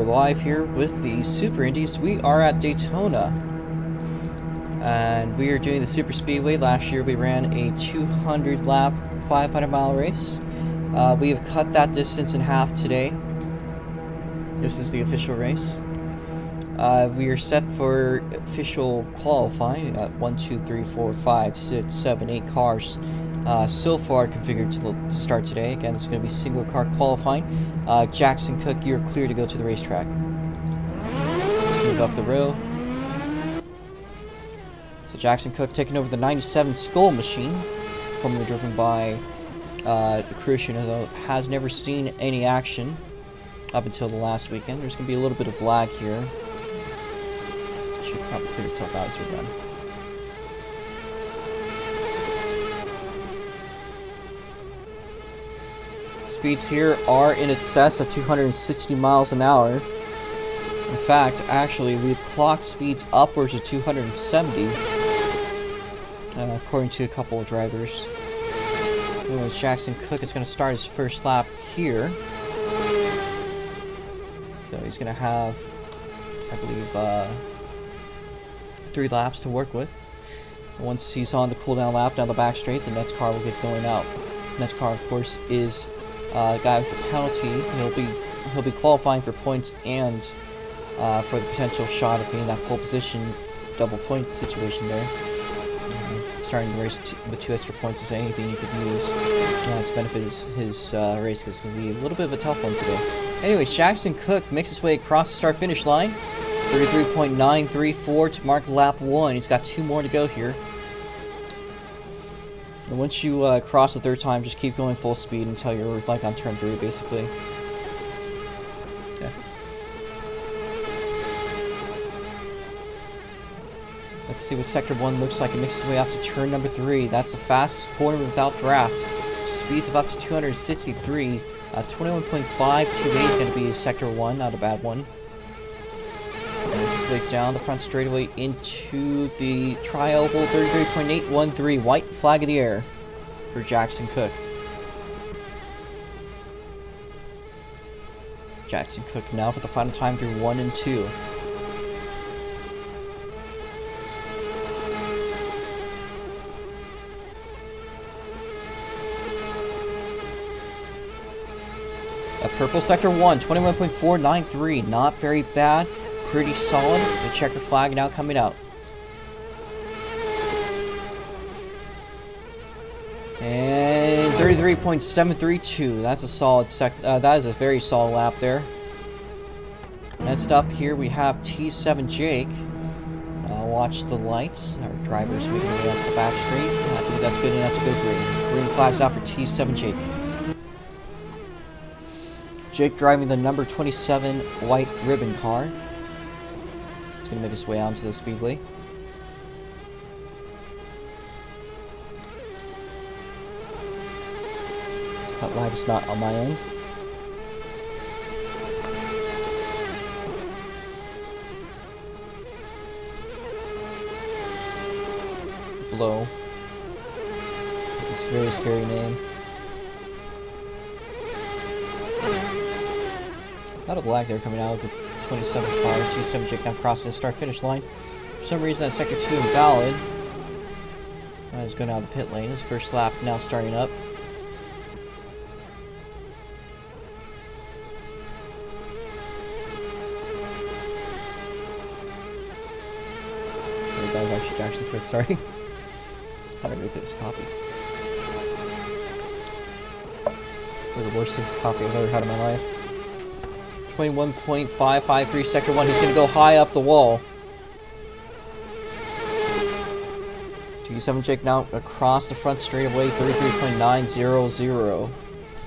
live here with the Super Indies. We are at Daytona, and we are doing the Super Speedway. Last year we ran a 200 lap, 500 mile race. We have cut that distance in half today. This is the official race. We are set for official qualifying. We got 1, 2, 3, 4, 5, 6, 7, 8 cars so far configured to start today. Again, it's going to be single car qualifying. Jackson Cook, you're clear to go to the racetrack. Let's move up the row. So Jackson Cook taking over the 97 Skull Machine, formerly driven by Crucian, although has never seen any action up until the last weekend. There's going to be a little bit of lag here. Should probably clear itself out as we're done. Speeds here are in excess of 260 miles an hour. In fact, actually, we've clocked speeds upwards of 270, according to a couple of drivers. Anyways, Jackson Cook is going to start his first lap here. So he's going to have, I believe, 3 laps to work with. And once he's on the cooldown lap down the back straight, the next car will get going out. The next car, of course, is a guy with the penalty. He'll be qualifying for points and for the potential shot of getting that pole position double point situation there. Starting the race with 2 extra points is anything you could use to benefit his race, because it's going to be a little bit of a tough one today. Anyways, Jackson Cook makes his way across the start-finish line. 33.934 to mark lap 1. He's got 2 more to go here. And once you cross the 3rd time, just keep going full speed until you're like on turn 3, basically. Okay. Let's see what sector 1 looks like. It makes its way out to turn number 3. That's the fastest corner without draft. Speeds of up to 263. 21.528 going to be sector 1, not a bad one. Makes its way down the front straightaway into the tri-oval. 33.813. White flag of the air for Jackson Cook. Jackson Cook now for the final time through 1 and 2. Purple sector 1, 21.493. Not very bad. Pretty solid. The checker flag now coming out. And 33.732. That's a solid that is a very solid lap there. Next up here we have T7 Jake. Watch the lights. Our driver's making their way up the back straight. I think that's good enough to go green. Green flag's out for T7 Jake. Jake driving the number 27 white ribbon car. He's going to make his way out into the speedway. That lag is not on my end. Blow. It's a very scary name. A lot of lag there coming out of the 27 car. T7 Jake now crossing the start-finish line. For some reason, that sector 2 invalid. He's going out of the pit lane. His first lap now starting up. That was actually quick, sorry. How did I make this coffee? It was the worst taste of coffee I've ever had in my life. 21.553 sector 1. He's going to go high up the wall. T7 Jake now across the front straightaway. 33.900. He's going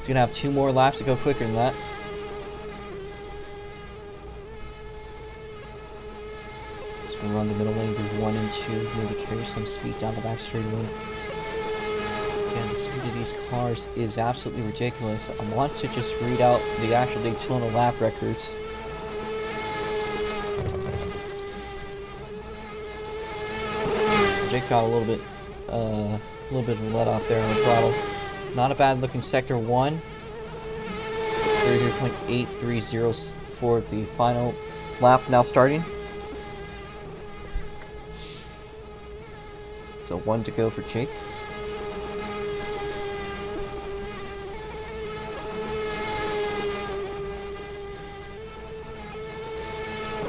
to have 2 more laps to go quicker than that. Just going to run the middle lane through 1 and 2. Maybe carry some speed down the back straightaway. Again, the speed of these cars is absolutely ridiculous. I want to just read out the actual Daytona lap records. Jake got a little bit of a let off there on the throttle. Not a bad looking sector 1. 33.830 for the final lap now starting. So 1 to go for Jake.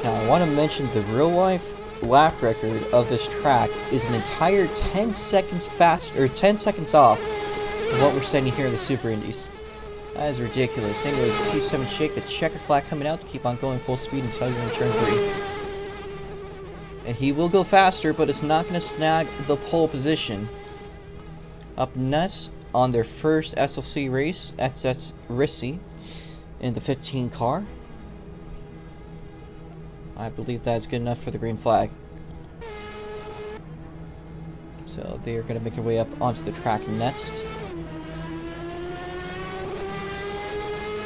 Now I want to mention the real life lap record of this track is an entire 10 seconds fast, or 10 seconds off of what we're setting here in the Super Indies. That is ridiculous. Anyways, T7 Shake, the checker flag coming out to keep on going full speed until you're in turn 3. And he will go faster, but it's not going to snag the pole position. Up next, on their first SLC race, that's Rissy in the 15 car. I believe that's good enough for the green flag. So they are going to make their way up onto the track next.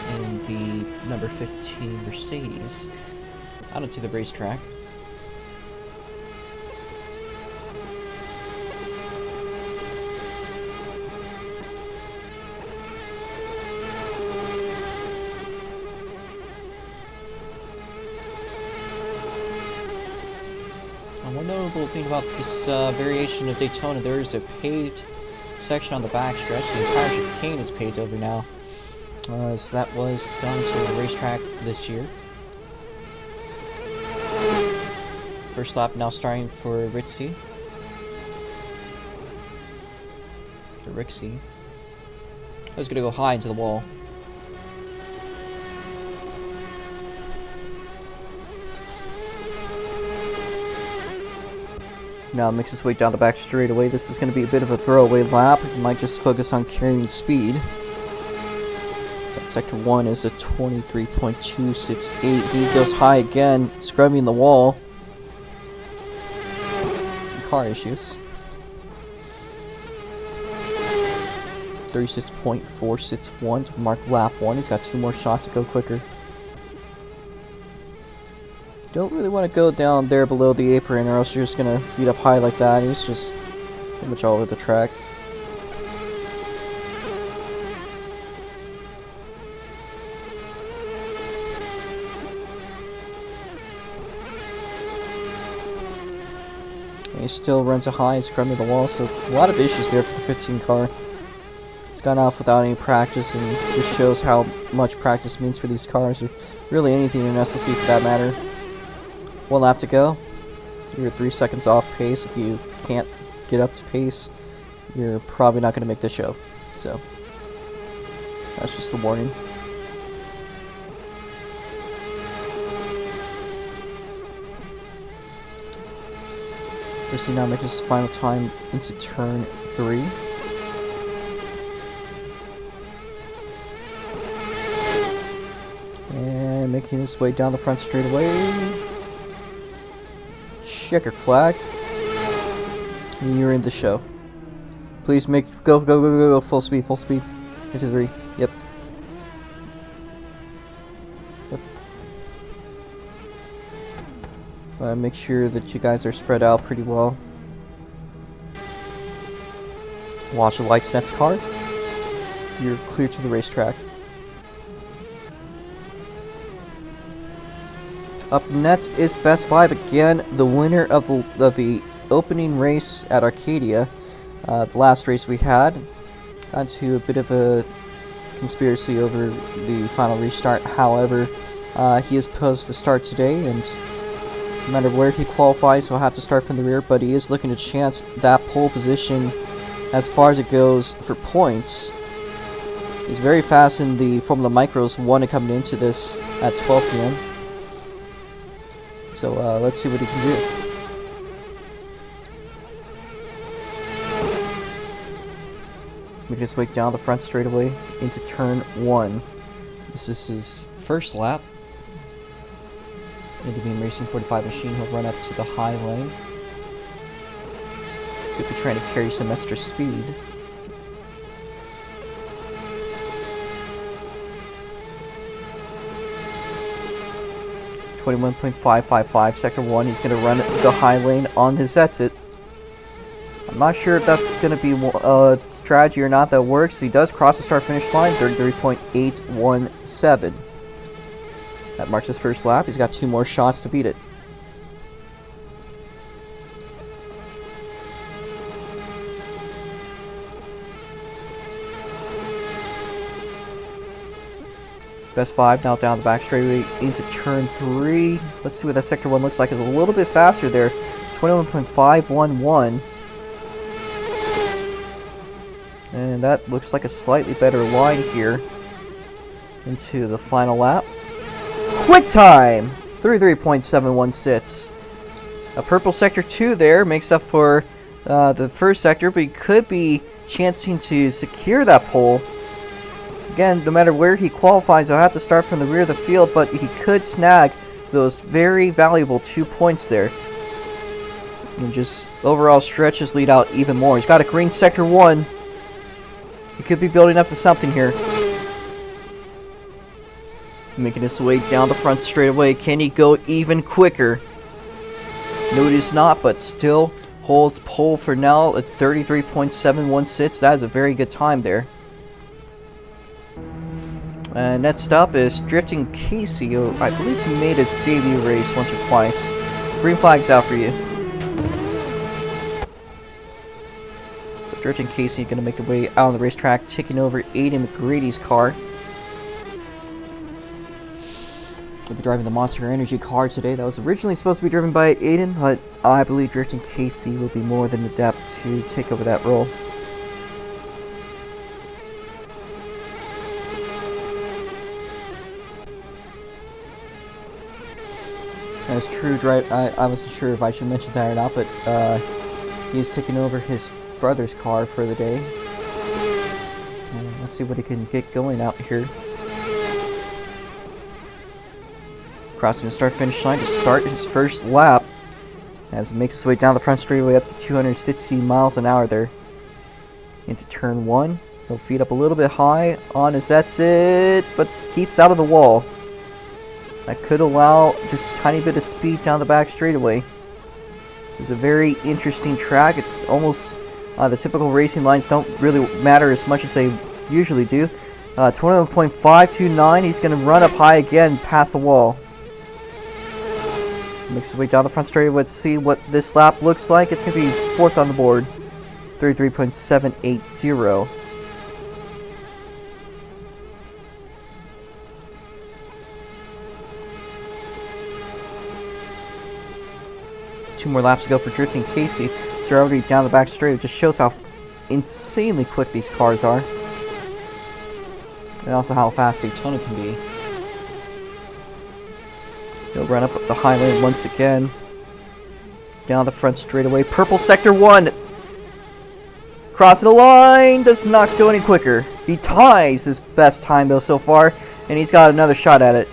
And the number 15 Mercedes out onto the racetrack. One notable thing about this variation of Daytona, there is a paved section on the backstretch. The entire chicane is paved over now. So that was done to the racetrack this year. First lap now starting for Rixie. I was going to go high into the wall. Now makes his way down the back straightaway. This is going to be a bit of a throwaway lap. He might just focus on carrying speed. That sector 1 is a 23.268. He goes high again, scrubbing the wall. Some car issues. 36.461 to mark lap 1. He's got 2 more shots to go quicker. Don't really want to go down there below the apron, or else you're just gonna feed up high like that. He's just pretty much all over the track. And he still runs a high, scrubbing the wall, so a lot of issues there for the 15 car. He's gone off without any practice, and just shows how much practice means for these cars, or really anything in SLC for that matter. 1 lap to go. You're 3 seconds off pace. If you can't get up to pace, you're probably not going to make the show. So, that's just a warning. Rissy now making his final time into turn 3. And making his way down the front straightaway. Checkered flag. And you're in the show. Please go, full speed, into 3. Yep. Make sure that you guys are spread out pretty well. Watch the lights next car. You're clear to the racetrack. Up next is Best 5 again, the winner of the opening race at Arcadia. The last race we had. Got into a bit of a conspiracy over the final restart. However, he is posed to start today, and no matter where he qualifies, he'll have to start from the rear, but he is looking to chance that pole position as far as it goes for points. He's very fast in the Formula Micros 1 coming into this at 12 p.m. So let's see what he can do. We just wake down the front straightaway into turn 1. This is his first lap. Into being racing 45 machine, he'll run up to the high lane. Could be trying to carry some extra speed. .555 sector 1. He's going to run the high lane on his exit. I'm not sure if that's going to be a strategy or not that works. He does cross the start finish line, 33.817. That marks his first lap. He's got 2 more shots to beat it. Best 5 now down the back straightaway into turn 3. Let's see what that sector 1 looks like. It's a little bit faster there. 21.511. And that looks like a slightly better line here into the final lap. Quick time! 33.716. A purple sector 2 there makes up for the first sector, but he could be chancing to secure that pole. Again, no matter where he qualifies, he'll have to start from the rear of the field, but he could snag those very valuable 2 points there. And just overall stretch his lead out even more. He's got a green sector 1. He could be building up to something here. Making his way down the front straightaway. Can he go even quicker? No, it is not, but still holds pole for now at 33.716. That is a very good time there. Next up is Drifting Casey, who I believe he made a debut race once or twice. Green flag's out for you. So Drifting Casey going to make the way out on the racetrack, taking over Aiden McGrady's car. He'll be driving the Monster Energy car today. That was originally supposed to be driven by Aiden, but I believe Drifting Casey will be more than adept to take over that role. That's true. I wasn't sure if I should mention that or not, but he's taking over his brother's car for the day. Let's see what he can get going out here. Crossing the start-finish line to start his first lap as he makes his way down the front straightaway up to 260 miles an hour there. Into turn 1. He'll feed up a little bit high on his exit, but keeps out of the wall. That could allow just a tiny bit of speed down the back straightaway. It's a very interesting track. It almost, the typical racing lines don't really matter as much as they usually do. 21.529, he's going to run up high again past the wall. So makes his way down the front straightaway. Let's see what this lap looks like. It's going to be 4th on the board. 33.780. Two more laps to go for Drifting Casey. So they're already down the back straight. It just shows how insanely quick these cars are. And also how fast Daytona can be. He'll run up the high lane once again. Down the front straightaway. Purple sector 1. Crossing the line. Does not go any quicker. He ties his best time though so far. And he's got another shot at it.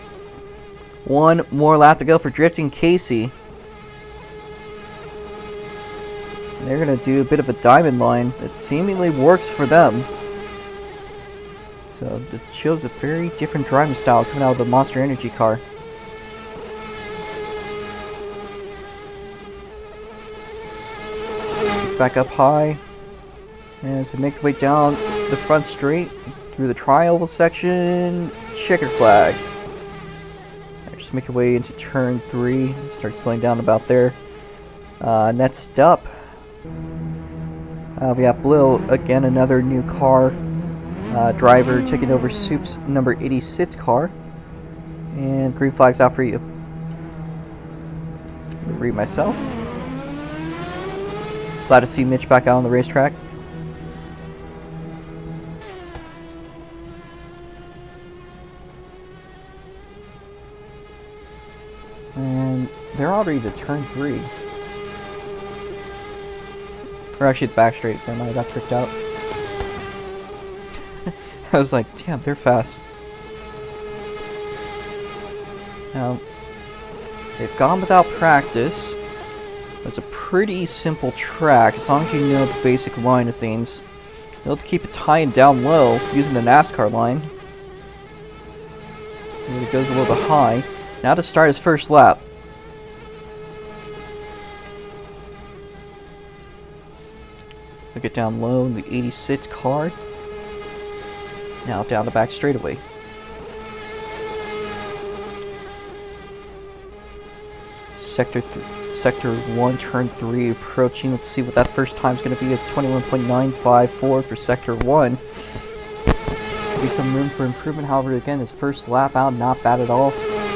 One more lap to go for Drifting Casey. They're going to do a bit of a diamond line that seemingly works for them. So it shows a very different driving style coming out of the Monster Energy car. Gets back up high. And as they make their way down the front straight through the tri-oval section, checkered flag. Just make your way into turn 3. Start slowing down about there. Next up, we have Blue, again another new car driver taking over Soup's number 86 car. And green flag's out for you. Let me read myself. Glad to see Mitch back out on the racetrack. And they're already to turn 3. Or actually the back straight, then I got tricked out. I was like, damn, they're fast. Now, they've gone without practice. It's a pretty simple track, as long as you know the basic line of things. You'll have to keep it tight and down low, using the NASCAR line. And it goes a little bit high. Now to start his first lap. Look it down low in the 86 car. Now down the back straightaway. Sector 1, turn 3 approaching. Let's see what that first time is going to be at 21.954 for Sector 1. Be some room for improvement. However, again, his first lap out, not bad at all.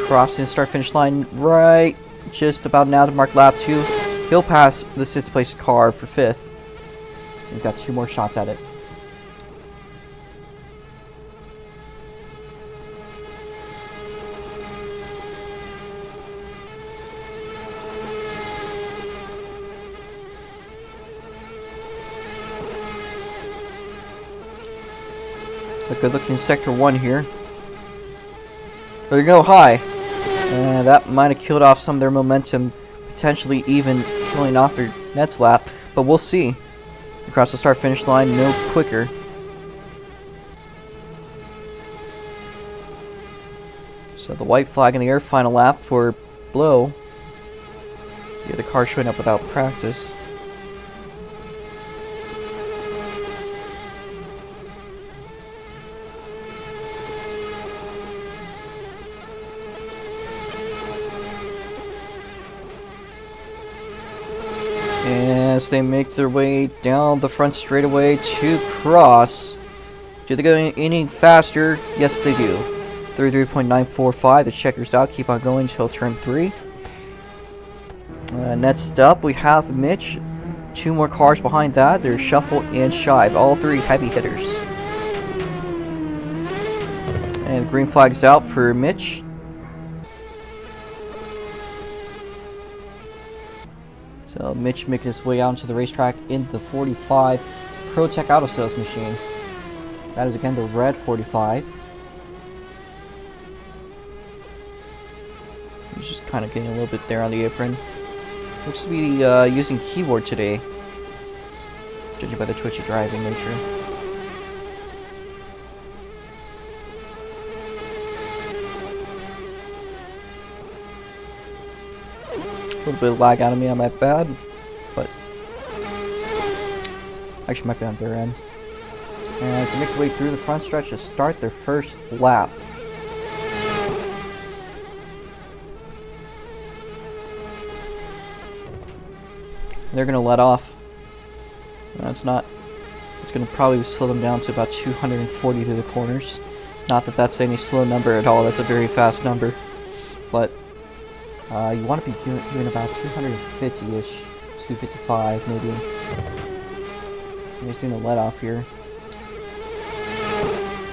Crossing the start-finish line right just about now to mark lap 2. He'll pass the 6th place car for 5th. He's got 2 more shots at it. A good looking Sector 1 here. They're going to go high. And that might have killed off some of their momentum, potentially even killing off their next lap. But we'll see. Across the start finish line, no quicker. So the white flag in the air, final lap for Blow. The other car showing up without practice. As they make their way down the front straightaway to cross. Do they go any faster? Yes, they do. 33.945. The checkers out. Keep on going until turn 3. Next up, we have Mitch. 2 more cars behind that. There's Shuffle and Shive. All 3 heavy hitters. And the green flag's out for Mitch. So Mitch making his way out into the racetrack in the 45 ProTech Auto Sales machine. That is again the red 45. He's just kind of getting a little bit there on the apron. Looks to be using keyboard today, judging by the twitchy driving nature. A little bit of lag out of me on my bad, but actually might be on their end. And as they make their way through the front stretch to start their first lap. They're going to let off. No, it's not. It's going to probably slow them down to about 240 through the corners. Not that that's any slow number at all. That's a very fast number. But you want to be doing about 250-ish, 255 maybe. He's doing a let off here.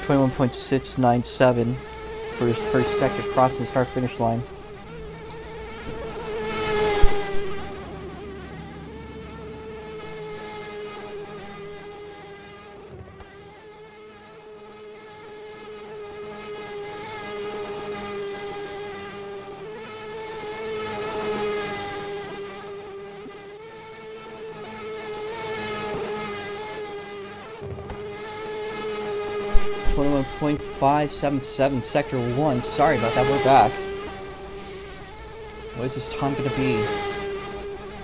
21.697 for his first sector crossing the start finish line. .577 Sector 1. Sorry about that, we're back. What is this time going to be?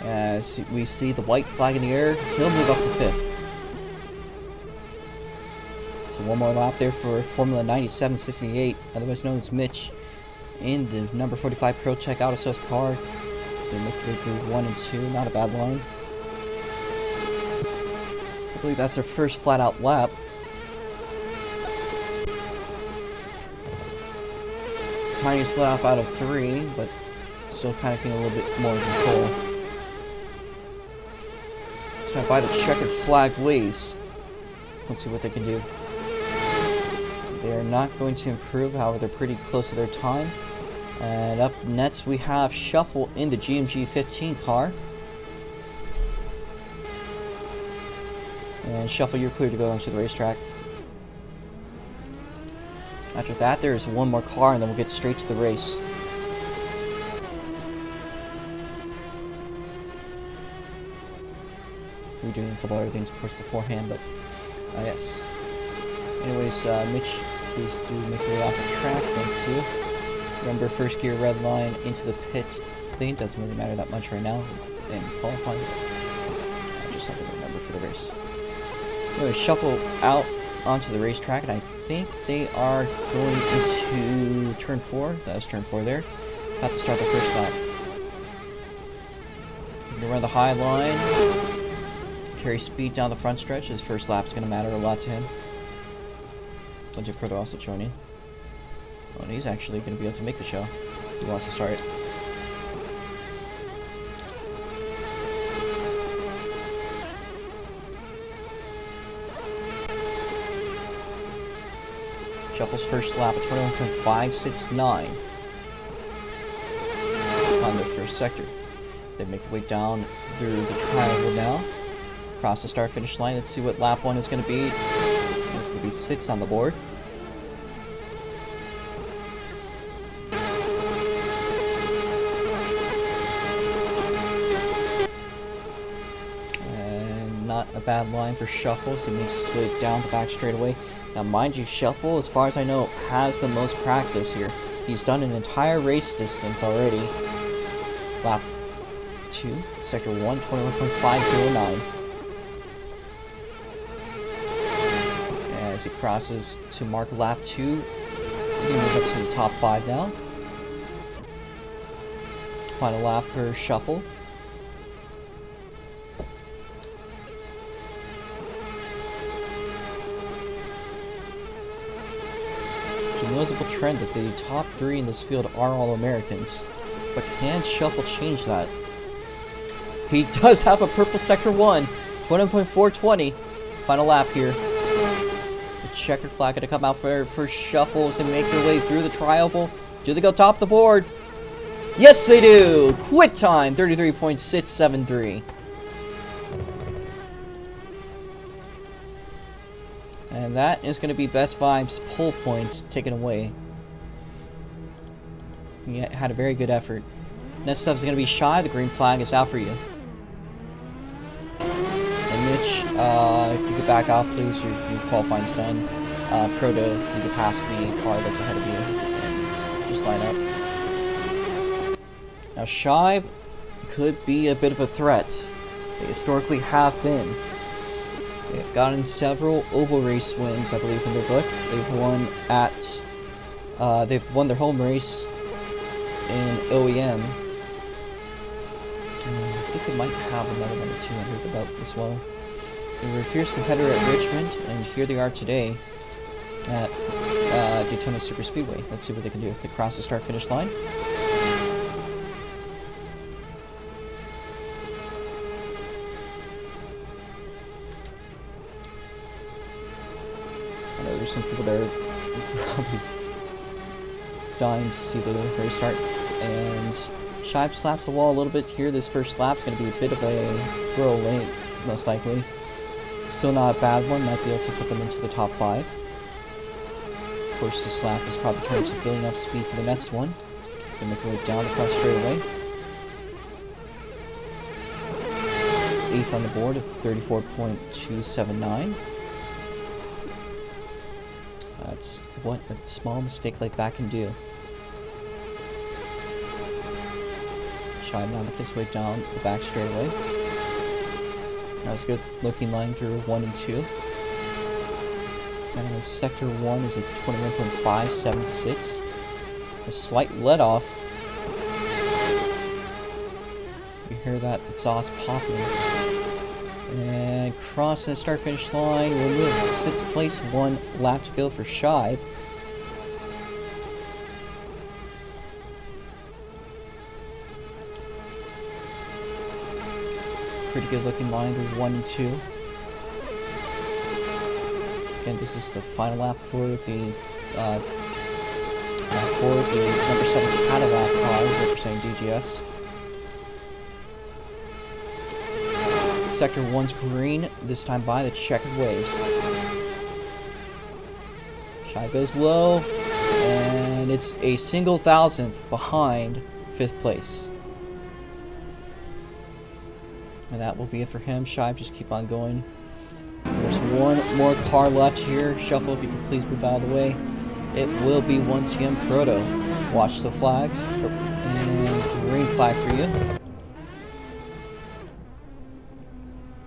As we see the white flag in the air, he'll move up to 5th. So one more lap there for Formula 9768, otherwise known as Mitch, in the number 45 ProTech Auto Sales car. So they make their way through 1 and 2, not a bad line. I believe that's their first flat-out lap. Tiniest lap out of 3, but still kind of getting a little bit more in control. So by the checkered flag waves, let's see what they can do. They're not going to improve, however they're pretty close to their time. And up next we have Shuffle in the GMG 15 car. And Shuffle, you're clear to go onto the racetrack. After that, there's one more car, and then we'll get straight to the race. We're doing a couple other things, of course, beforehand, but yes. Anyways, Mitch, please do make your way off the track. Thank you. Remember, first gear red line into the pit lane. Doesn't really matter that much right now in qualifying, but just something to remember for the race. Anyway, Shuffle out onto the racetrack, and I think they are going into turn 4. That was turn 4 there. About to start the first lap. Gonna run the high line. Carry speed down the front stretch. His first lap's gonna matter a lot to him. Legend Proto also joining. Oh, and he's actually gonna be able to make the show. He wants to start. Shuffle's first lap at 21.569 on their first sector. They make their way down through the triangle now, across the start-finish line. Let's see what lap 1 is going to be. It's going to be 6 on the board. And not a bad line for Shuffle, so he makes his way down the back straightaway. Now, mind you, Shuffle, as far as I know, has the most practice here. He's done an entire race distance already. Lap 2, sector 1, 21.509. As he crosses to mark lap 2, we can move up to the top 5 now. Final lap for Shuffle. Noticeable trend that the top 3 in this field are all Americans, but can Shuffle change that? He does have a purple sector 1, 20.420. Final lap here. The checkered flag going to come out for Shuffle as they make their way through the tri-oval. Do they go top of the board? Yes, they do! Quick time, 33.673. And that is going to be Best Vibes pole points taken away. He had a very good effort. Next up is going to be Shy. The green flag is out for you. And Mitch, if you could back off, please. Your qualifying's done. Proto, you can pass the car that's ahead of you. And just line up. Now, Shy could be a bit of a threat. They historically have been. They've gotten several oval race wins, I believe, in their book. They've won they've won their home race in OEM. I think they might have another one or two I heard about as well. They were a fierce competitor at Richmond, and here they are today at Daytona Super Speedway. Let's see what they can do if they cross the start-finish line. I know there's some people that are probably dying to see the race start. And Shibe slaps the wall a little bit here. This first lap's going to be a bit of a throw late, most likely. Still not a bad one. Might be able to put them into the top 5. Of course, this lap is probably trying to building up speed for the next one. Gonna make their way down the front straightaway. 8th on the board of 34.279. That's what a small mistake like that can do. Shibe now make his way down the back straightaway. That was a good looking line through 1 and 2. And sector 1 is at 21.576. A slight let off. You hear that exhaust popping. And cross the start finish line. We'll move to 6th place, 1 lap to go for Shibe. Pretty good looking line through 1 and 2. Again, this is the final lap for the number 7 Cadillac car representing DGS. Sector 1's green, this time by the checkered waves. Shy goes low, and it's a single thousandth behind 5th place. And that will be it for him. Shibe, just keep on going. There's one more car left here. Shuffle, if you can please move out of the way. It will be once again Proto. Watch the flags. And green flag for you.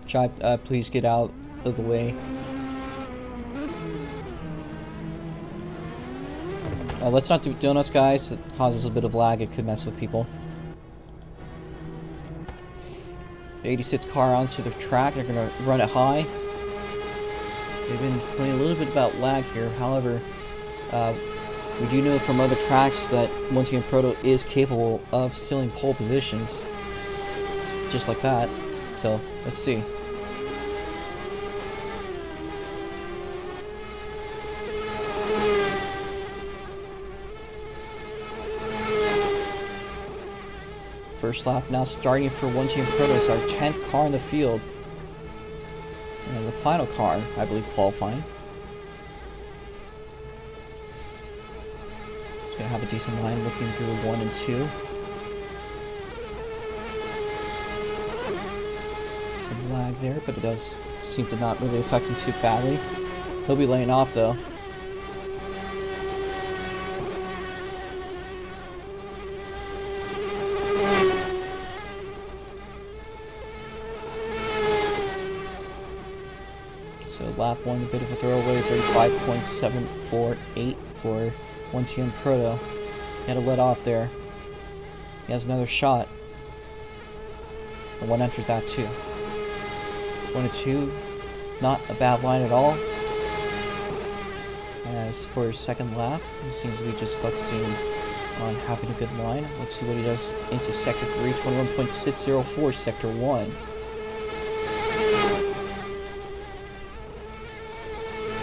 Shibe, please get out of the way. Let's not do donuts, guys. It causes a bit of lag. It could mess with people. The 86 car onto the track. They're going to run it high. They've been playing a little bit about lag here. However, we do know from other tracks that once again Proto is capable of stealing pole positions. Just like that. So, let's see. First lap now starting for One Team Proto. It's our 10th car in the field. And the final car, I believe, qualifying. It's going to have a decent line looking through 1 and 2. Some lag there, but it does seem to not really affect him too badly. He'll be laying off though. So lap 1, a bit of a throwaway, 35.748 for One Team Proto. He had to let off there. He has another shot. And 1 entered that too. 1 and 2, not a bad line at all. As for his second lap, he seems to be just focusing on having a good line. Let's see what he does into Sector 3, 21.604, Sector 1.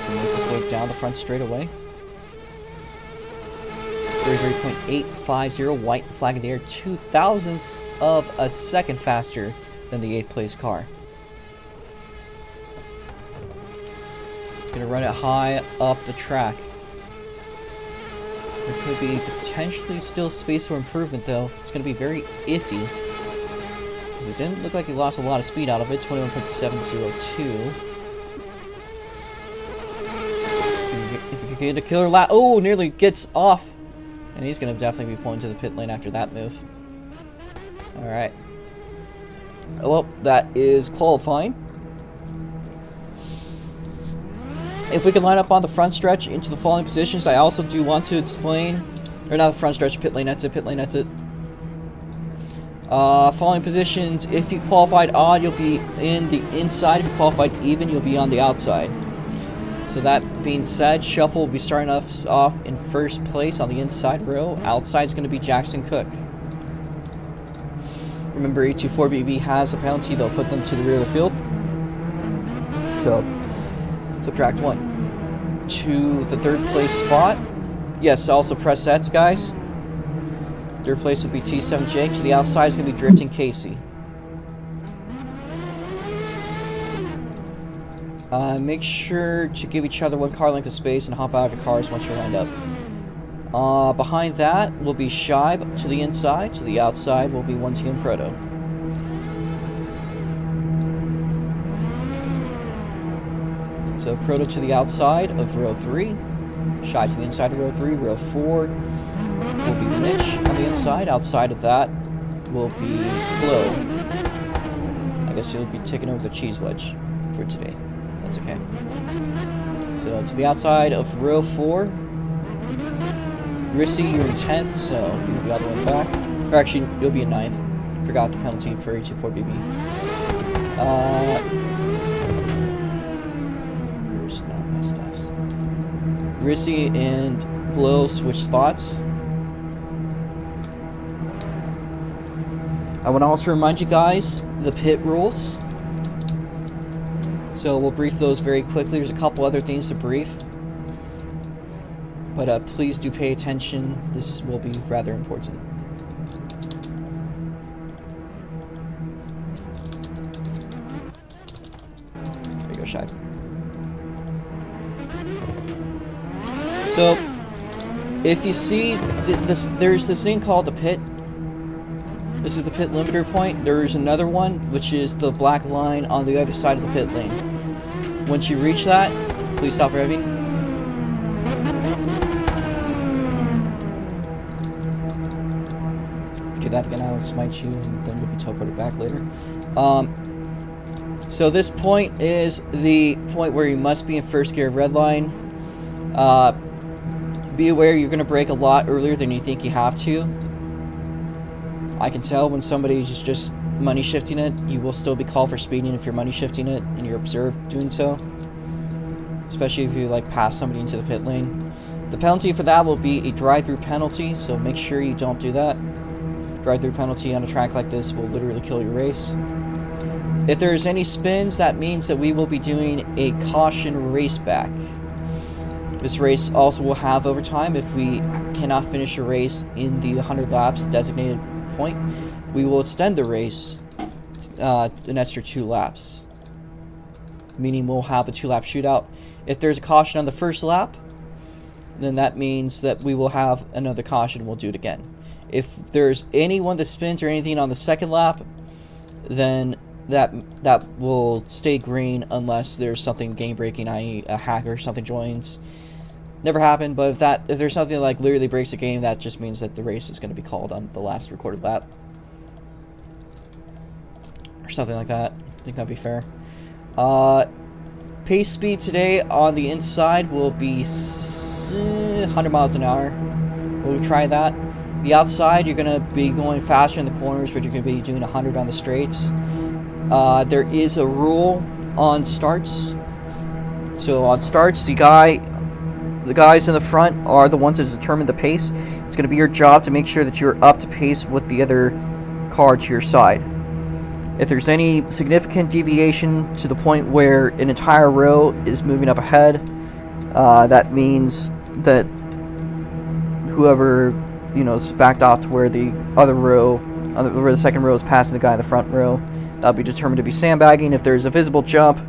So he makes his way down the front straightaway. 33.850, white flag in the air, 0.02 of a second faster than the 8th place car. Gonna run it high up the track. There could be potentially still space for improvement though. It's gonna be very iffy. Because it didn't look like he lost a lot of speed out of it. 21.702. If he could get a killer lap. Oh, nearly gets off. And he's gonna definitely be pulling to the pit lane after that move. Alright. Well, that is qualifying. If we can line up on the front stretch into the following positions, I also do want to explain, or not the front stretch, pit lane, that's it, following positions, if you qualified odd, you'll be in the inside. If you qualified even, you'll be on the outside. So that being said, Shuffle will be starting us off in first place on the inside row. Outside is going to be Jackson Cook. Remember, 824BB has a penalty, they'll put them to the rear of the field. So, subtract 1 to the 3rd place spot. Yes, also press sets, guys. 3rd place would be T7 Jake. To the outside is going to be Drifting Casey. Make sure to give each other 1 car length of space and hop out of your cars once you're lined up. Behind that will be Shibe to the inside. To the outside will be One Team Proto. So Proto to the outside of row 3, Shy to the inside of row 3, row 4 will be Mitch on the inside. Outside of that will be Glow. I guess you'll be taking over the cheese wedge for today. That's okay. So to the outside of row 4, Rissy, you're in 10th, so you'll be all the way back. Or actually, you'll be in 9th. Forgot the penalty for 824BB. Rissy and Blow switch spots. I want to also remind you guys the pit rules. So we'll brief those very quickly. There's a couple other things to brief. But please do pay attention. This will be rather important. There you go, Shai. So, if you see, there's this thing called the pit. This is the pit limiter point. There's another one, which is the black line on the other side of the pit lane. Once you reach that, please stop revving. If you do that again, I will smite you, and then you'll be teleported back later. So this point is the point where you must be in first gear of red line. Be aware you're going to brake a lot earlier than you think you have to. I can tell when somebody is just money shifting it, you will still be called for speeding if you're money shifting it and you're observed doing so. Especially if you like pass somebody into the pit lane. The penalty for that will be a drive-through penalty, so make sure you don't do that. Drive-through penalty on a track like this will literally kill your race. If there's any spins, that means that we will be doing a caution race back. This race also will have overtime. If we cannot finish a race in the 100 laps designated point, we will extend the race an extra 2 laps. Meaning we'll have a 2-lap shootout. If there's a caution on the first lap, then that means that we will have another caution and we'll do it again. If there's anyone that spins or anything on the second lap, then that will stay green unless there's something game breaking, i.e. a hacker or something joins. Never happened, but if there's something like literally breaks the game, that just means that the race is going to be called on the last recorded lap. Or something like that. I think that'd be fair. Pace speed today on the inside will be 100 miles an hour. We'll try that. The outside, you're going to be going faster in the corners, but you're going to be doing 100 on the straights. There is a rule on starts. So on starts, the guys in the front are the ones that determine the pace. It's going to be your job to make sure that you're up to pace with the other car to your side. If there's any significant deviation to the point where an entire row is moving up ahead, that means that whoever is backed off to where the other row, where the second row is passing the guy in the front row, that'll be determined to be sandbagging. If there's a visible jump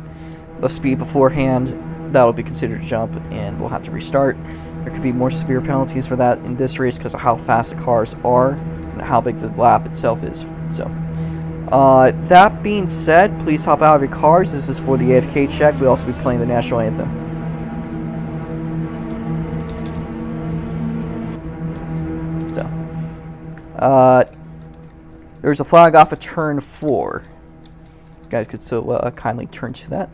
of speed beforehand, that'll be considered a jump, and we'll have to restart. There could be more severe penalties for that in this race because of how fast the cars are and how big the lap itself is. So, that being said, please hop out of your cars. This is for the AFK check. We'll also be playing the national anthem. There's a flag off of turn 4. You guys could so kindly turn to that.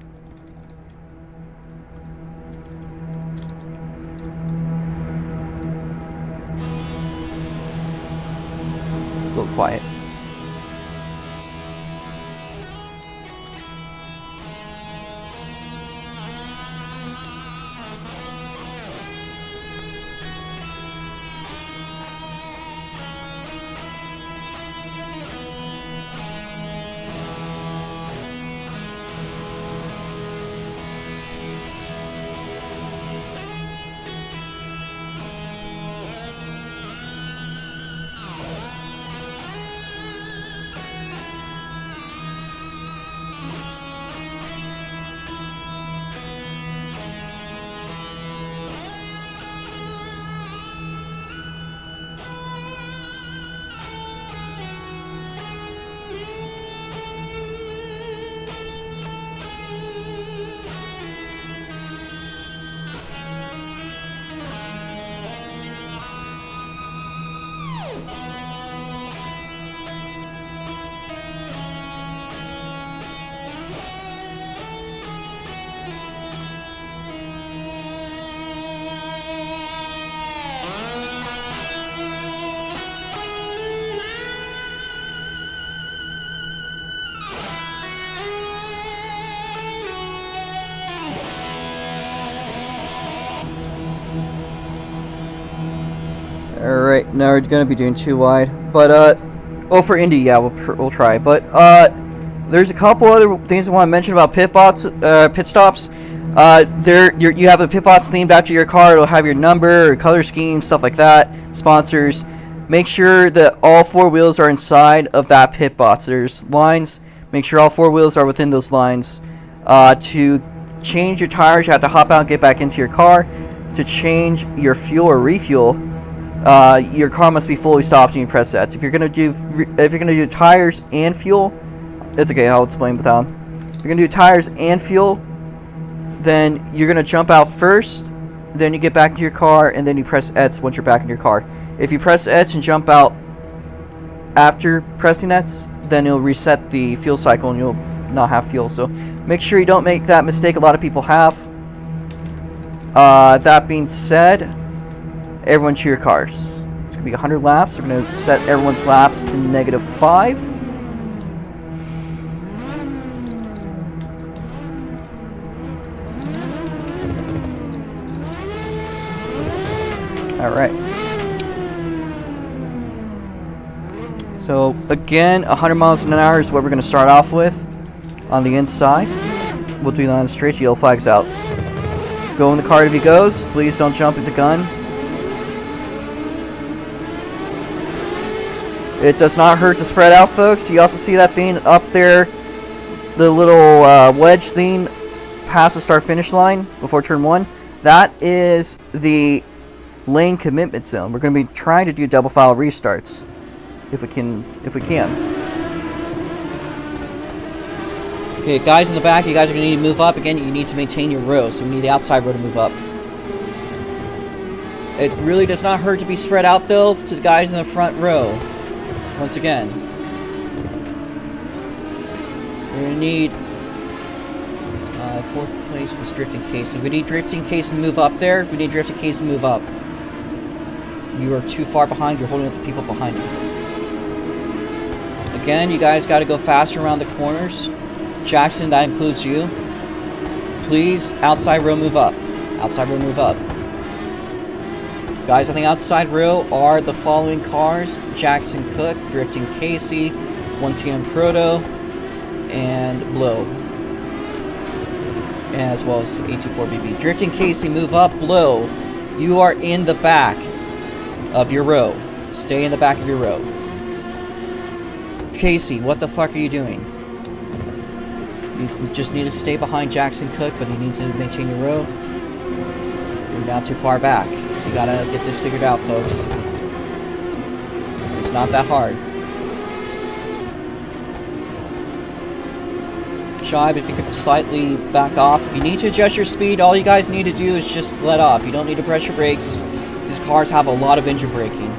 It's a little quiet. Alright, now we're going to be doing 2 wide. But, well, for Indy, yeah, we'll try. But, there's a couple other things I want to mention about pit stops. You have the pit bots themed after your car. It'll have your number, or color scheme, stuff like that. Sponsors. Make sure that all 4 wheels are inside of that pit box. There's lines. Make sure all 4 wheels are within those lines. To change your tires, you have to hop out and get back into your car. To change your fuel or refuel, your car must be fully stopped and you press that. If you're gonna do tires and fuel, it's okay. I'll explain without. If you're gonna do tires and fuel, then you're gonna jump out first, then you get back into your car, and then you press X once you're back in your car. If you press X and jump out after pressing X, then it'll reset the fuel cycle and you'll not have fuel. So make sure you don't make that mistake a lot of people have. That being said, everyone to your cars. It's going to be 100 laps. We're going to set everyone's laps to -5. Alright. So, again, 100 miles an hour is what we're going to start off with on the inside. We'll do that on the straight. Yellow flag's out. Go in the car if he goes. Please don't jump at the gun. It does not hurt to spread out, folks. You also see that thing up there, the little wedge thing past the start-finish line before turn 1. That is the lane commitment zone. We're going to be trying to do double file restarts if we can. Okay, guys in the back, you guys are going to need to move up. Again, you need to maintain your row, so we need the outside row to move up. It really does not hurt to be spread out, though, to the guys in the front row. Once again. We're going to need... 4th place was drifting casing. We need drifting casing to move up there. If we need drifting casing to move up. You are too far behind. You're holding up the people behind you. Again, you guys got to go faster around the corners. Jackson, that includes you. Please, outside row, move up. Outside row, move up. Guys, on the outside row are the following cars. Jackson Cook, Drifting Casey, 1TM Proto, and Blow. As well as 824BB. Drifting Casey, move up. Blow, you are in the back of your row. Stay in the back of your row. Casey, what the fuck are you doing? You just need to stay behind Jackson Cook, but you need to maintain your row. You're now too far back. You gotta get this figured out, folks. It's not that hard. Shibe, if you could slightly back off. If you need to adjust your speed, all you guys need to do is just let off. You don't need to press your brakes. These cars have a lot of engine braking.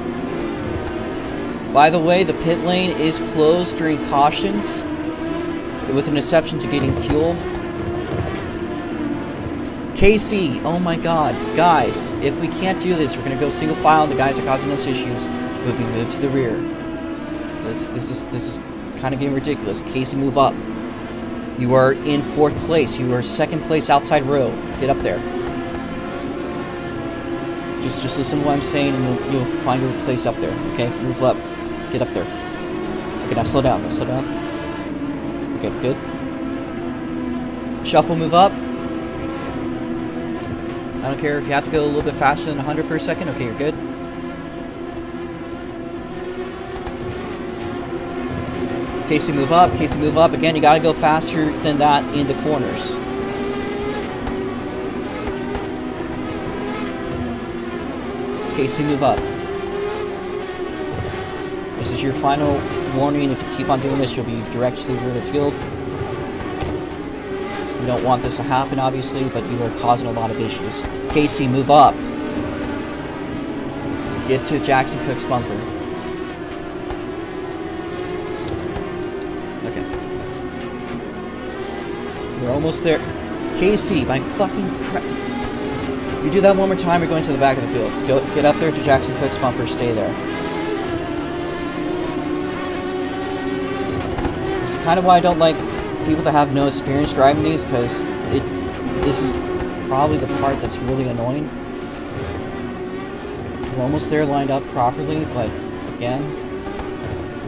By the way, the pit lane is closed during cautions, with an exception to getting fuel. KC, oh my god. Guys, if we can't do this, we're going to go single file and the guys are causing us issues. We'll be moved to the rear. This is kind of getting ridiculous. KC, move up. You are in 4th place. You are 2nd place outside row. Get up there. Just listen to what I'm saying and you'll find your place up there. Okay? Move up. Get up there. Okay, now slow down. Slow down. Okay, good. Shuffle, move up. I don't care if you have to go a little bit faster than 100 for a second. Okay, you're good. Casey, move up. Casey, move up. Again, you gotta go faster than that in the corners. Casey, move up. This is your final warning. If you keep on doing this, you'll be directly rear to field. You don't want this to happen, obviously, but you are causing a lot of issues. Casey, move up. Get to Jackson Cook's bumper. Okay. We're almost there. Casey, my fucking crap. If you do that one more time, you're going to the back of the field. Get up there to Jackson Cook's bumper. Stay there. This is kind of why I don't like people to have no experience driving these, because this is probably the part that's really annoying. We're almost there, lined up properly, but again,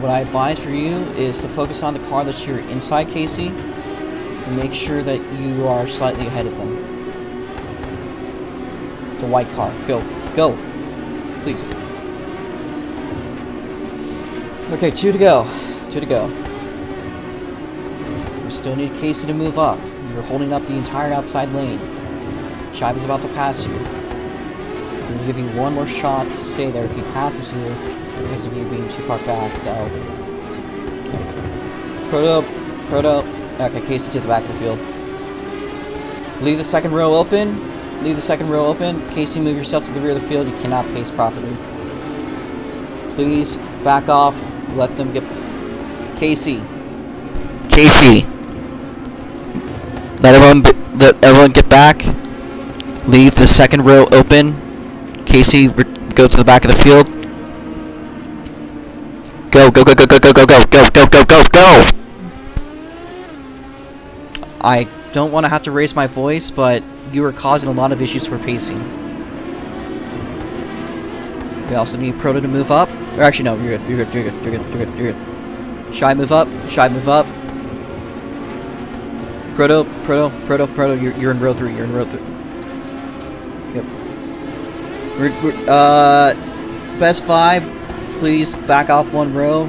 what I advise for you is to focus on the car that's here inside Casey and make sure that you are slightly ahead of them. The white car. Go. Please. Okay, 2 to go. We still need Casey to move up. You're holding up the entire outside lane. Shibe is about to pass you. I'm going to give you one more shot to stay there. If he passes you, because of you being too far back, though. Proto. Okay, Casey to the back of the field. Leave the second row open. Casey, move yourself to the rear of the field. You cannot pace properly. Please back off. Let them get... Casey. Let everyone get back. Leave the second row open. Casey, go to the back of the field. Go. I don't want to have to raise my voice, but you are causing a lot of issues for pacing. We also need Proto to move up. Or actually, no, you're good. You're good. You're good. You're good. You're good. You're good. Shy, move up. Shy, move up. Proto. You're in row 3. You're in row 3. Yep. Best 5. Please back off 1 row.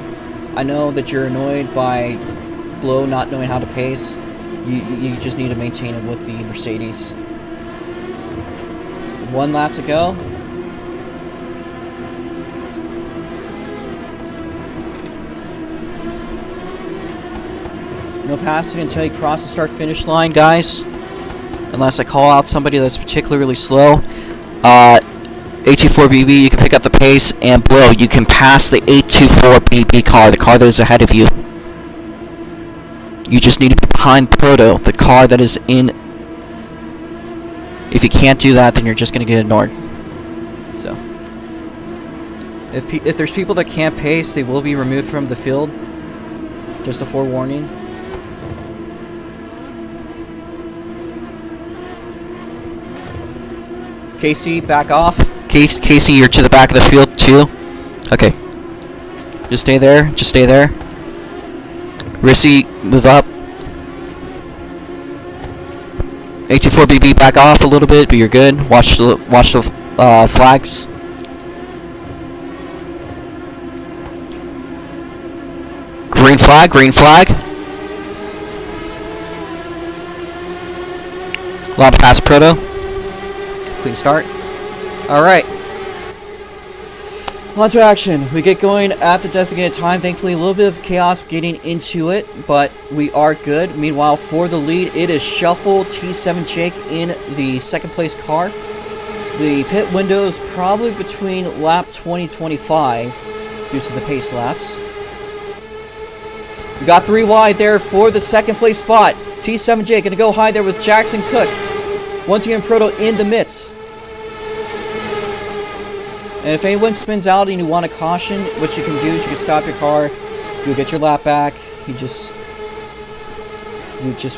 I know that you're annoyed by Blow not knowing how to pace. You just need to maintain it with the Mercedes. 1 lap to go. No passing until you cross the start-finish line, guys. Unless I call out somebody that's particularly slow. A24BB, you can pick up the pace, and Blow, you can pass the 824BB car, the car that is ahead of you. You just need to be behind Proto, the car that is in. If you can't do that, then you're just going to get ignored. So, if there's people that can't pace, they will be removed from the field. Just a forewarning. Casey, back off. Casey, you're to the back of the field too. Okay. Just stay there. Just stay there. Rissy, move up. 84BB, back off a little bit, but you're good. Watch the flags. Green flag, green flag. Lob pass Proto. Clean start. Alright. On to action. We get going at the designated time. Thankfully, a little bit of chaos getting into it, but we are good. Meanwhile, for the lead, it is Shuffle T7 Jake in the 2nd place car. The pit window is probably between lap 20-25 due to the pace laps. We got 3 wide there for the 2nd place spot. T7 Jake gonna go high there with Jackson Cook. Once again, Proto in the midst. And if anyone spins out and you want a caution, what you can do is you can stop your car, you'll get your lap back, you just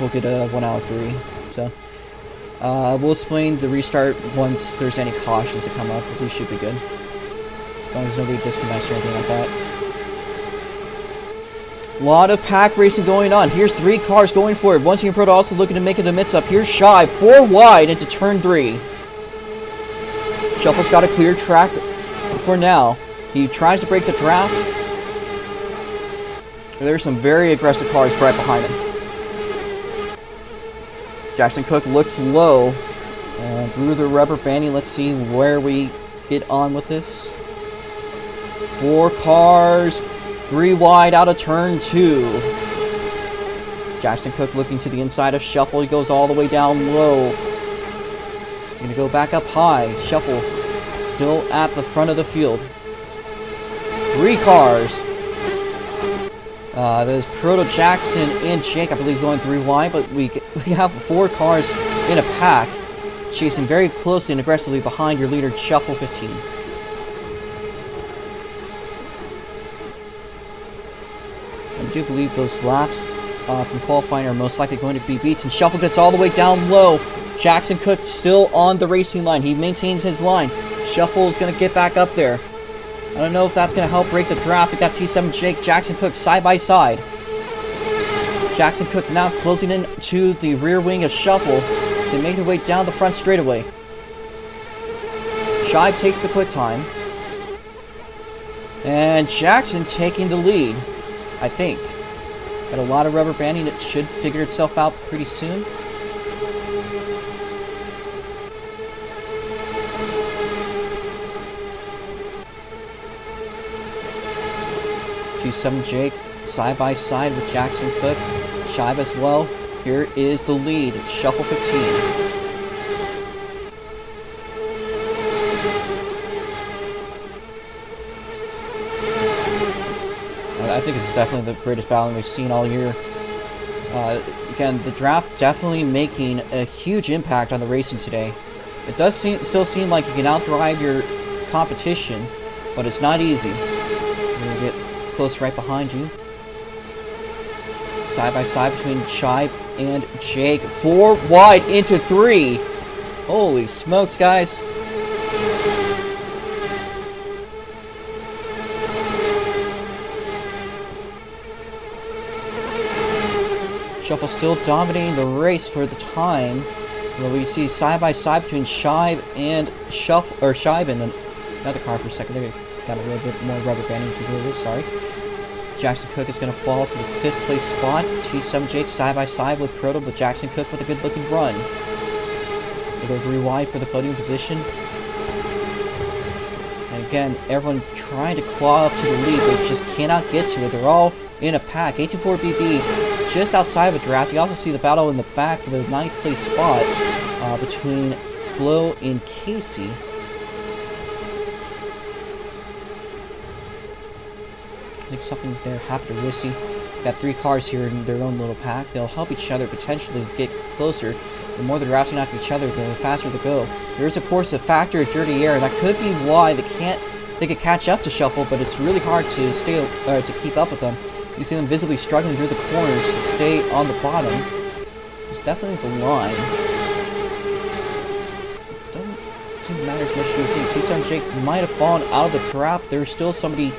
will get a 1 out of 3. So, we'll explain the restart once there's any cautions that come up, but we should be good. As long as nobody disconnects or anything like that. A lot of pack racing going on. Here's 3 cars going for it. Once again, Proto also looking to make it a mix up. Here's Shy, 4 wide into turn 3. Shuffle's got a clear track for now. He tries to break the draft. There's some very aggressive cars right behind him. Jackson Cook looks low. And through the rubber banding, let's see where we get on with this. 4 cars, 3 wide out of turn 2. Jackson Cook looking to the inside of Shuffle. He goes all the way down low. He's going to go back up high. Shuffle still at the front of the field. 3 cars. There's Proto, Jackson, and Jake, I believe, going 3 wide, but we have 4 cars in a pack, chasing very closely and aggressively behind your leader, Shuffle 15. I do believe those laps from qualifying are most likely going to be beaten. Shuffle gets all the way down low. Jackson Cook still on the racing line. He maintains his line. Shuffle is going to get back up there. I don't know if that's going to help break the draft. We got T7 Jake, Jackson Cook side by side. Jackson Cook now closing in to the rear wing of Shuffle to make their way down the front straightaway. Shive takes the quit time. And Jackson taking the lead, I think. Got a lot of rubber banding. It should figure itself out pretty soon. T7 Jake side by side with Jackson Cook. Shive as well. Here is the lead. Shuffle 15. I think this is definitely the greatest battle we've seen all year. Again, the draft definitely making a huge impact on the racing today. It does still seem like you can outdrive your competition, but it's not easy. You're going to get close right behind you. Side by side between Shive and Jake. 4 wide into 3. Holy smokes, guys. Shuffle still dominating the race for the time. Well, we see side by side between Shibe and Shibe and another car for a second. They got a little bit more rubber banding to do with this. Sorry. Jackson Cook is going to fall to the 5th place spot. T7J side by side with Proto, but Jackson Cook with a good looking run. It goes rewind for the podium position. And again, everyone trying to claw up to the lead, but just cannot get to it. They're all in a pack. 824BB just outside of a draft. You also see the battle in the back for the 9th place spot between Flo and Casey. I think something there happened to Rissy. Got 3 cars here in their own little pack. They'll help each other potentially get closer. The more they're racing after each other, the faster they go. There is, of course, a factor of dirty air. That could be why they could catch up to Shuffle, but it's really hard to to keep up with them. You see them visibly struggling through the corners to stay on the bottom. It's definitely the line. Doesn't seem to matter as much as you would think. T7 Jake might have fallen out of the trap. There's still somebody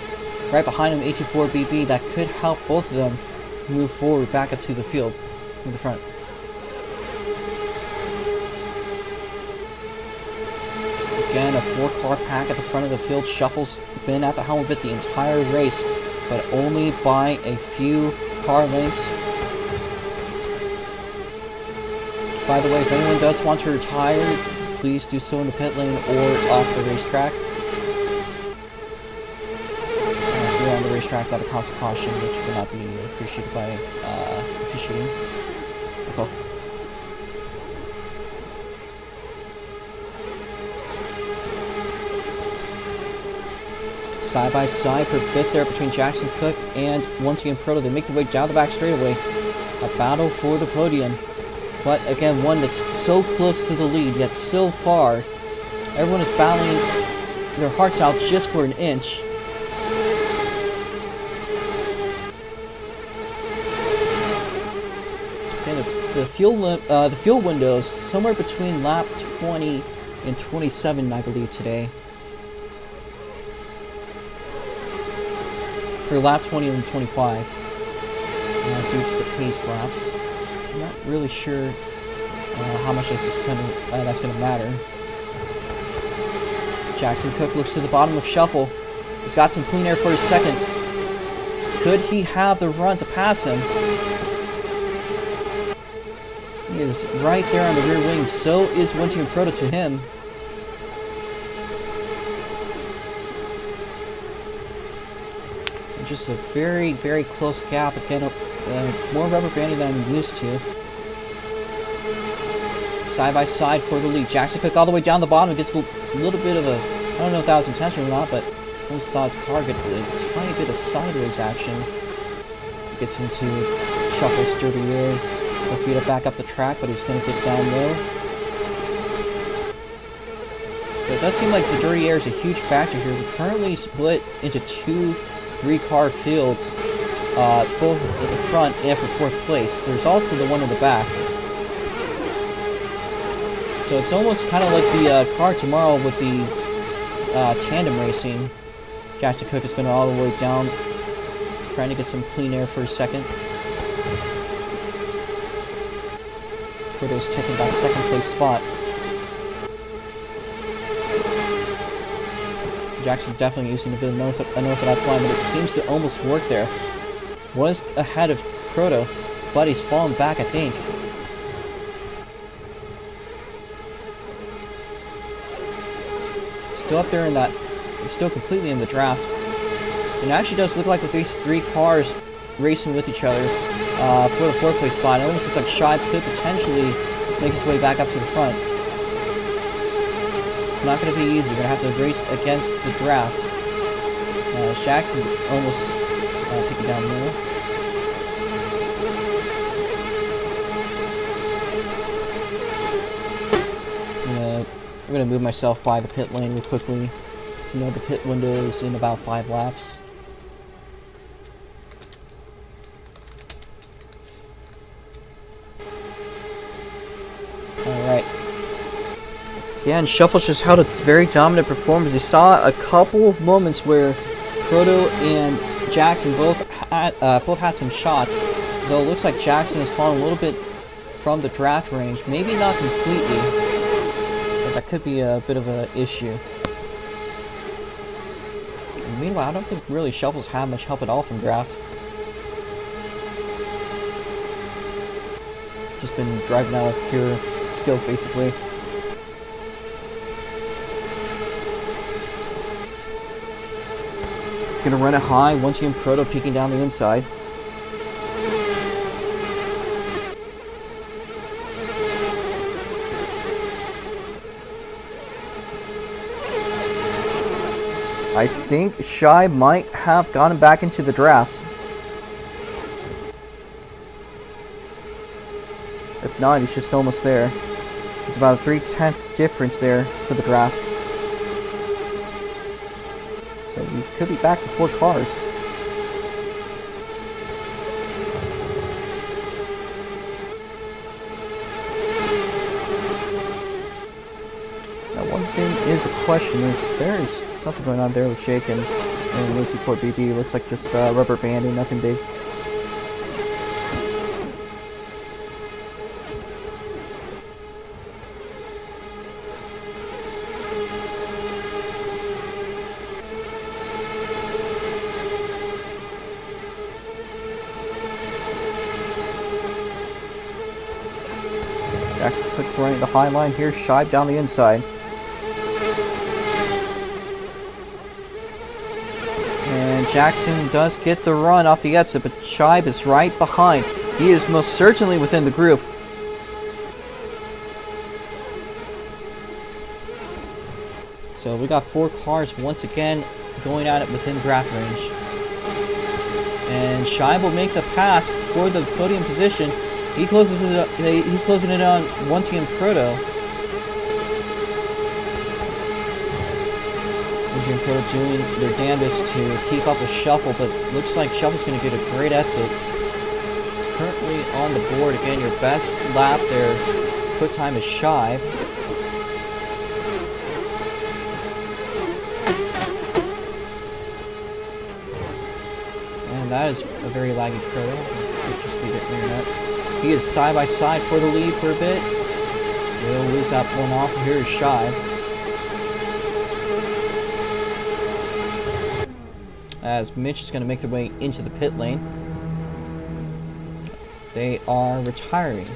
right behind him, 824BB, that could help both of them move forward back up to the field in the front. Again, a 4-car pack at the front of the field. Shuffle's been at the helm of it the entire race, but only by a few car lengths. By the way, if anyone does want to retire, please do so in the pit lane or off the racetrack. If you're on the racetrack, that would cause a caution, which will not be appreciated by officiating. That's all. Side by side for 5th there between Jackson Cook and once again Proto. They make their way down the back straightaway. A battle for the podium. But again, one that's so close to the lead, yet so far. Everyone is battling their hearts out just for an inch. Again, the fuel windows somewhere between lap 20 and 27, I believe, today. For lap 20 and 25, due to the pace laps. I'm not really sure how much that's gonna matter. Jackson Cook looks to the bottom of Shuffle. He's got some clean air for his second. Could he have the run to pass him? He is right there on the rear wing. So is Winter and Proto to him. Just a very, very close gap. Again, more rubber banding than I'm used to. Side by side for the lead. Jackson Cook all the way down the bottom. Gets a little bit of a, I don't know if that was intentional or not, but almost saw his car get a tiny bit of sideways action. Gets into Shuffle's dirty air. He'll feed it back up the track, but he's going to get down low. But it does seem like the dirty air is a huge factor here. We're currently split into 2 3-car fields, both at the front and for 4th place. There's also the one in the back. So it's almost kind of like the car tomorrow with the tandem racing. Jackson Cook is going all the way down, trying to get some clean air for a second. Proto's taking that 2nd place spot. Jackson's definitely using a bit of unorthodox line, but it seems to almost work there. Was ahead of Proto, but he's fallen back, I think. Still up there in that, still completely in the draft. And it actually does look like with these 3 cars racing with each other for the 4th place spot, it almost looks like Shibe could potentially make his way back up to the front. It's not going to be easy. You're going to have to race against the draft. Jackson almost pick it down low. I'm going to move myself by the pit lane real quickly to know the pit window is in about 5 laps. Alright. Again, Shuffle just held a very dominant performance. You saw a couple of moments where Proto and Jackson both had some shots, Though it looks like Jackson has fallen a little bit from the draft range. Maybe not completely, but that could be a bit of an issue. And meanwhile, I don't think really Shuffles had much help at all from draft. Just been driving out of pure skill, basically. It's going to run it high, once again Proto peeking down the inside. I think Shy might have gotten back into the draft. If not, he's just almost there. There's about a 3/10 difference there for the draft. So we could be back to 4 cars. Now one thing is a question is there is something going on there with Jake and 84BB. Looks like just rubber banding, nothing big. Jackson quick running the high line here, Shive down the inside. And Jackson does get the run off the exit, but Shive is right behind. He is most certainly within the group. So we got 4 cars once again going at it within draft range. And Shive will make the pass for the podium position. He closes it up, he's closing it on once again Proto. Once again Proto doing their damnedest to keep up with Shuffle, but looks like Shuffle's going to get a great exit. Currently on the board, again, your best lap there, quick time is Shive. And that is a very laggy Proto. Just be getting near that. He is side by side for the lead for a bit. We'll lose that one off. Here is Shive. As Mitch is going to make their way into the pit lane. They are retiring.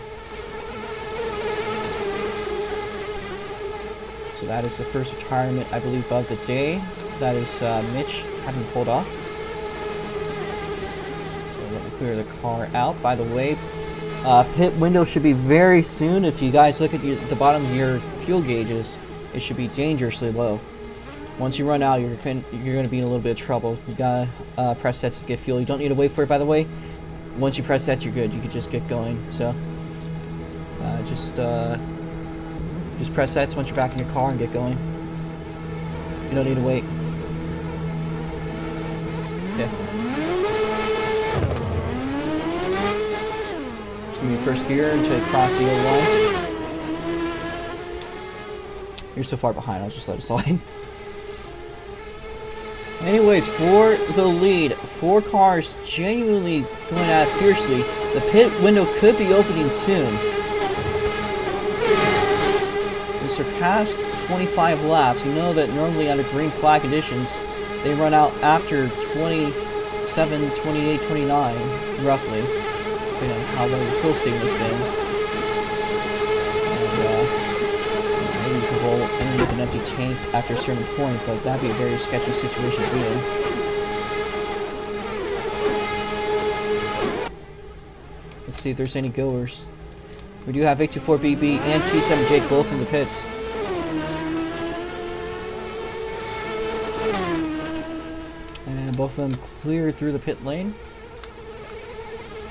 So that is the first retirement, I believe, of the day. That is Mitch having pulled off. So let me clear the car out. By the way, pit window should be very soon. If you guys look at the bottom of your fuel gauges, it should be dangerously low. Once you run out, you're going to be in a little bit of trouble. You gotta press sets to get fuel. You don't need to wait for it, by the way. Once you press sets, you're good. You can just get going. So just press sets once you're back in your car and get going. You don't need to wait. Okay. Give me first gear until you cross the yellow line. You're so far behind, I'll just let it slide. Anyways, for the lead, 4 cars genuinely going at it fiercely. The pit window could be opening soon. We surpassed 25 laps. You know that normally under green flag conditions, they run out after 27, 28, 29, roughly. Depending on how long the fuel station has been. And maybe you can roll in with an empty tank after a certain point, but that'd be a very sketchy situation to be in. Let's see if there's any goers. We do have 824BB and T7 Jake both in the pits. And both of them cleared through the pit lane.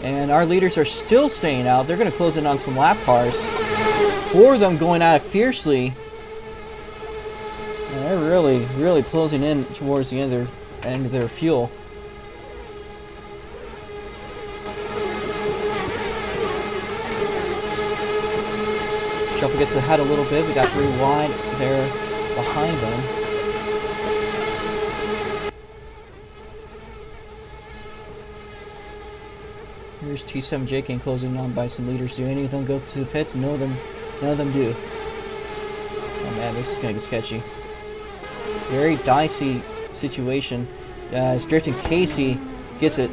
And our leaders are still staying out. They're going to close in on some lap cars. 4 of them going at it fiercely. And they're really closing in towards the end of their fuel. Shuffle gets ahead a little bit. We got 3 wide there behind them. Here's T7J getting closing on by some leaders. Do any of them go to the pits? None of them do. Oh man, this is gonna get sketchy. Very dicey situation. As Drifting Casey gets it.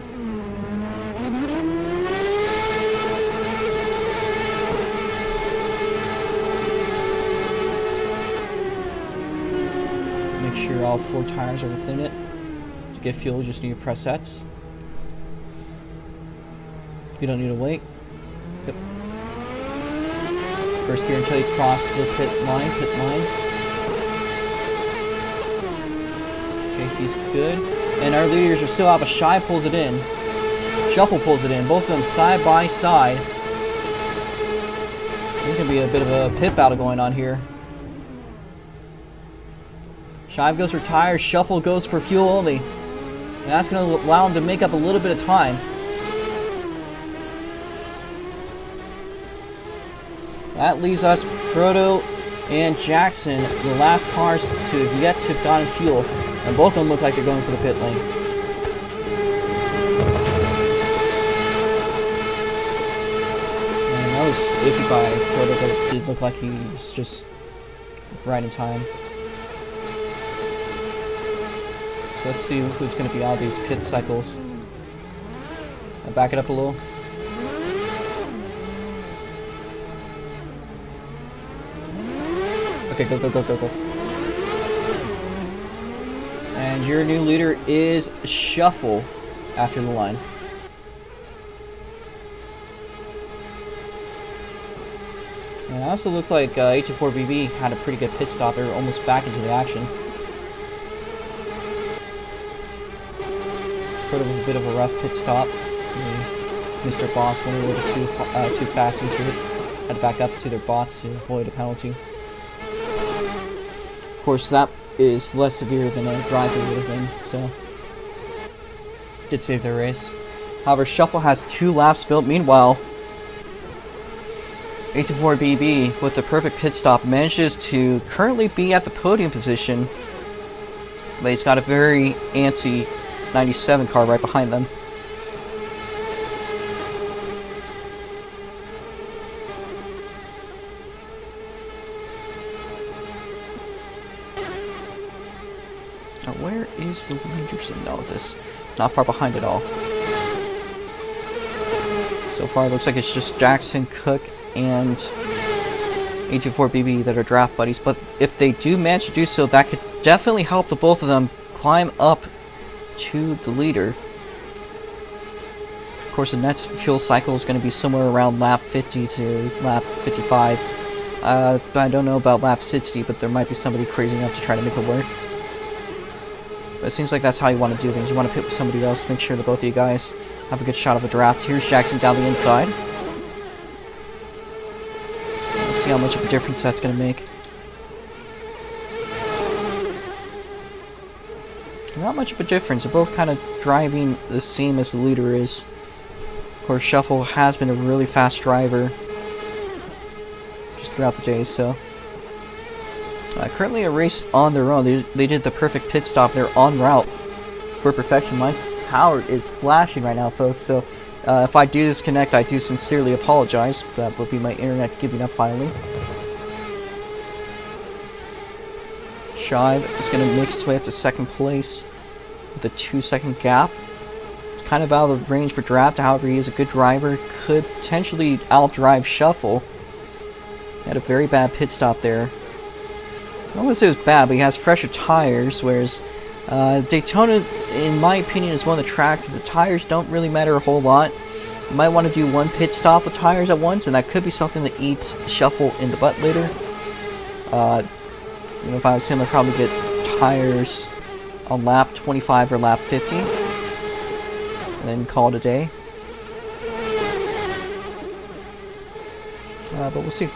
Make sure all 4 tires are within it. To get fuel, just need to press X. You don't need to wait. Yep. First gear until you cross the pit line. Okay, he's good. And our leaders are still out, but Shy pulls it in. Shuffle pulls it in. Both of them side by side. There's going to be a bit of a pit battle going on here. Shy goes for tires. Shuffle goes for fuel only. And that's going to allow him to make up a little bit of time. That leaves us Proto and Jackson, the last cars to have yet to have gotten fuel. And both of them look like they're going for the pit lane. And that was iffy by Proto, but it did look like he was just right in time. So let's see who's going to be out of these pit cycles. I'll back it up a little. Okay, go. And your new leader is Shuffle after the line. And it also looks like H4BB had a pretty good pit stop. They're almost back into the action. Sort of a bit of a rough pit stop. Mr. Boss went a little too fast into it. Had to back up to their bots to avoid a penalty. Of course, that is less severe than a driver would have been, so did save their race. However, Shuffle has 2 laps built. Meanwhile, 84BB with the perfect pit stop manages to currently be at the podium position, but he's got a very antsy 97 car right behind them. Now, where is the leaders in all of this? Not far behind at all. So far, it looks like it's just Jackson, Cook, and A24BB that are draft buddies. But if they do manage to do so, that could definitely help the both of them climb up to the leader. Of course, the next fuel cycle is going to be somewhere around lap 50 to lap 55. I don't know about lap 60, but there might be somebody crazy enough to try to make it work. But it seems like that's how you want to do things. You want to pit with somebody else, make sure that both of you guys have a good shot of a draft. Here's Jackson down the inside. Let's see how much of a difference that's going to make. Not much of a difference. They're both kind of driving the same as the leader is. Of course, Shuffle has been a really fast driver just throughout the day, so... currently a race on their own. They did the perfect pit stop. They're en route for perfection. My power is flashing right now, folks, so if I do disconnect, I do sincerely apologize. That will be my internet giving up finally. Shive is going to make his way up to second place with a 2-second gap. It's kind of out of the range for draft. However, he is a good driver. Could potentially outdrive Shuffle. He had a very bad pit stop there. I don't want to say it was bad, but he has fresher tires, whereas Daytona, in my opinion, is one of the tracks where the tires don't really matter a whole lot. You might want to do one pit stop with tires at once, and that could be something that eats Shuffle in the butt later. You know, if I was him, I'd probably get tires on lap 25 or lap 50, and then call it a day. But we'll see.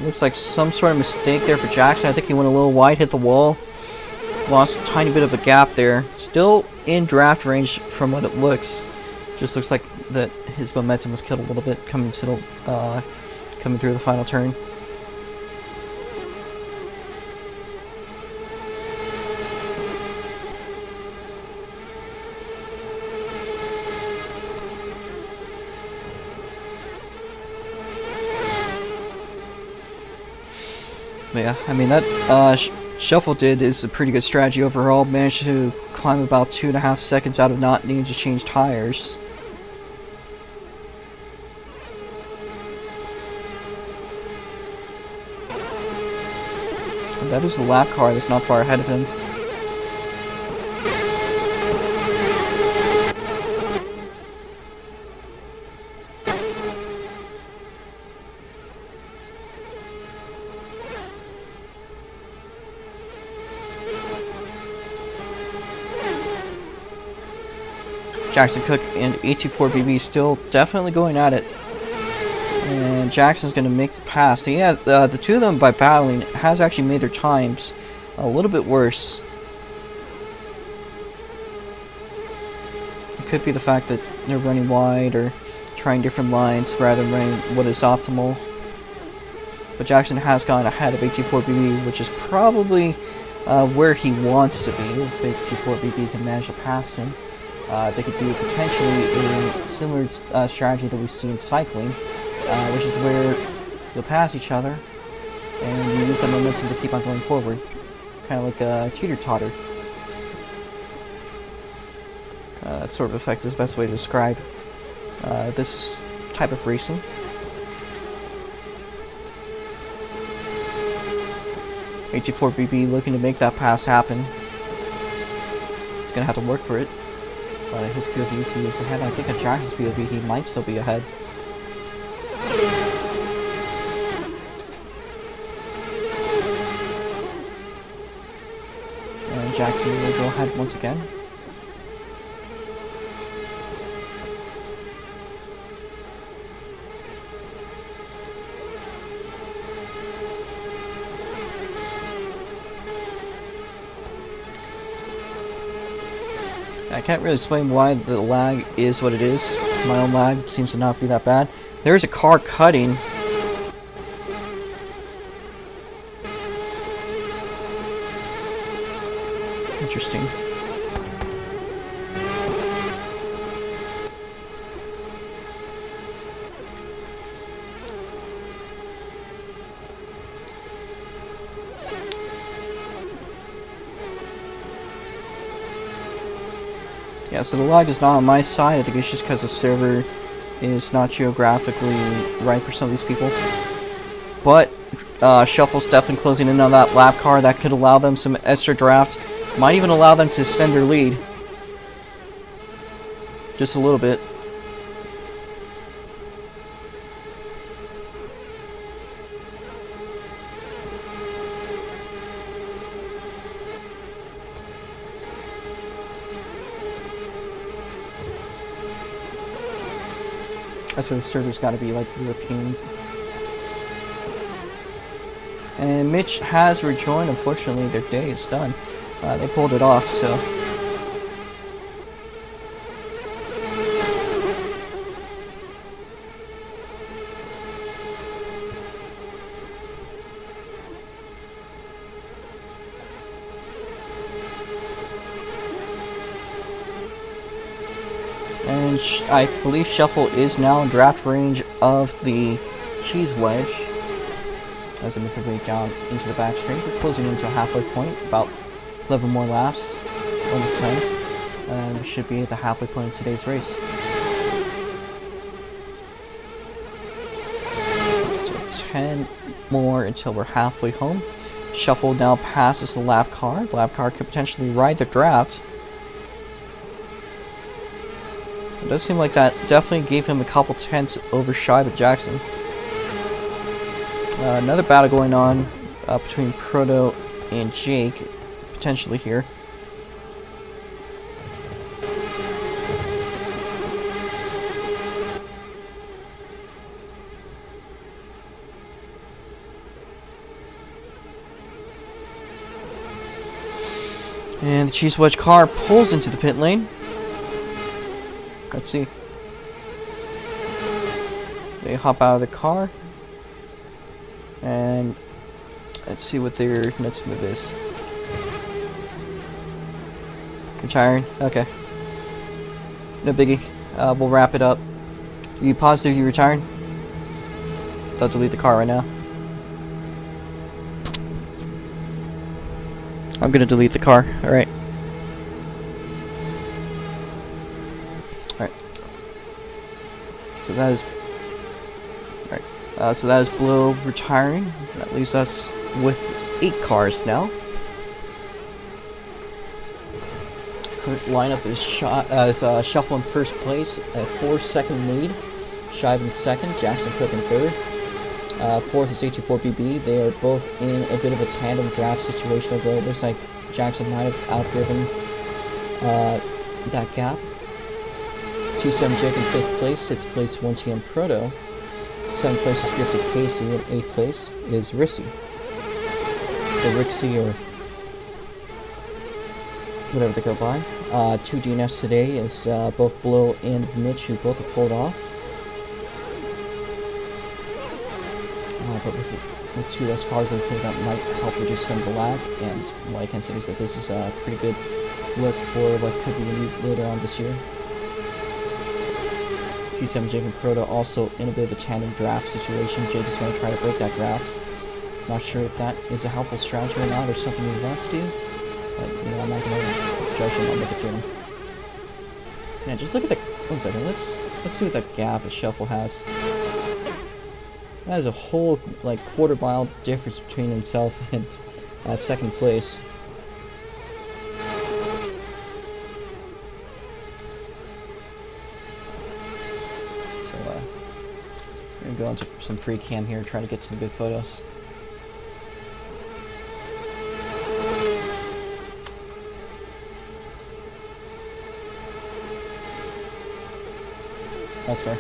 Looks like some sort of mistake there for Jackson. I think he went a little wide, hit the wall. Lost a tiny bit of a gap there. Still in draft range from what it looks. Just looks like that his momentum was killed a little bit coming through the final turn. But yeah, I mean that Shuffle did is a pretty good strategy overall. Managed to climb about 2.5 seconds out of not needing to change tires. And that is the lap car that's not far ahead of him. Jackson Cook and 84BB still definitely going at it. And Jackson's going to make the pass. He has, the two of them, by battling, has actually made their times a little bit worse. It could be the fact that they're running wide or trying different lines rather than running what is optimal. But Jackson has gone ahead of 84BB, which is probably where he wants to be. If 84BB can manage to pass him. They could do potentially a similar strategy that we see in cycling, which is where you'll pass each other and you use that momentum to keep on going forward. Kind of like a teeter-totter. That sort of effect is the best way to describe this type of racing. HG4BB looking to make that pass happen. He's going to have to work for it. But his POV, he is ahead. I think at Jackson's POV, he might still be ahead. And Jackson will go ahead once again. I can't really explain why the lag is what it is. My own lag seems to not be that bad. There's a car cutting. Interesting. Yeah, so the lag is not on my side. I think it's just because the server is not geographically right for some of these people. But Shuffle's definitely closing in on that lap car. That could allow them some extra draft. Might even allow them to extend their lead. Just a little bit. That's where the server's got to be, like, European. And Mitch has rejoined. Unfortunately, their day is done. They pulled it off, so... And I believe Shuffle is now in draft range of the cheese wedge. As they make their way down into the back straight. We're closing into a halfway point, about 11 more laps, almost 10. And we should be at the halfway point of today's race. So 10 more until we're halfway home. Shuffle now passes the lap car. The lap car could potentially ride the draft. It does seem like that definitely gave him a couple tenths over shy of Jackson. Another battle going on between Proto and Jake, potentially here. And the Cheese Wedge car pulls into the pit lane. Let's see. They hop out of the car. And let's see what their next move is. Retiring? Okay. No biggie. We'll wrap it up. Are you positive you're retiring? I'll delete the car right now. I'm gonna delete the car. Alright. Alright. So that is... Alright. So that is Blue retiring. That leaves us with 8 cars now. Current lineup is Shuffle in first place, a 4-second lead. Shive in second, Jackson Cook in third. Fourth is 824BB. They are both in a bit of a tandem draft situation, although it looks like Jackson might have outdriven that gap. 27 Jake in 5th place, 6th place 1TM Proto. 7th place is Grifted Casey, and 8th place is Rissy. Or Rixie, or whatever they go by. 2 DNFs today is both Blow and Mitch, who both have pulled off. But with 2 less cars, I think that might help reduce some of the lag. And what I can say is that this is a pretty good look for what could be renewed later on this year. T7 Jake and Proto also in a bit of a tandem draft situation. Jake is going to try to break that draft. Not sure if that is a helpful strategy or not, or something we want to do. But, you know, I'm not going to judge him on what they're doing. Yeah, just look at the... One second, let's see what that gap the Shuffle has. That is a whole, like, quarter-mile difference between himself and second place. So, we're going to go into some free cam here, try to get some good photos. That's fair.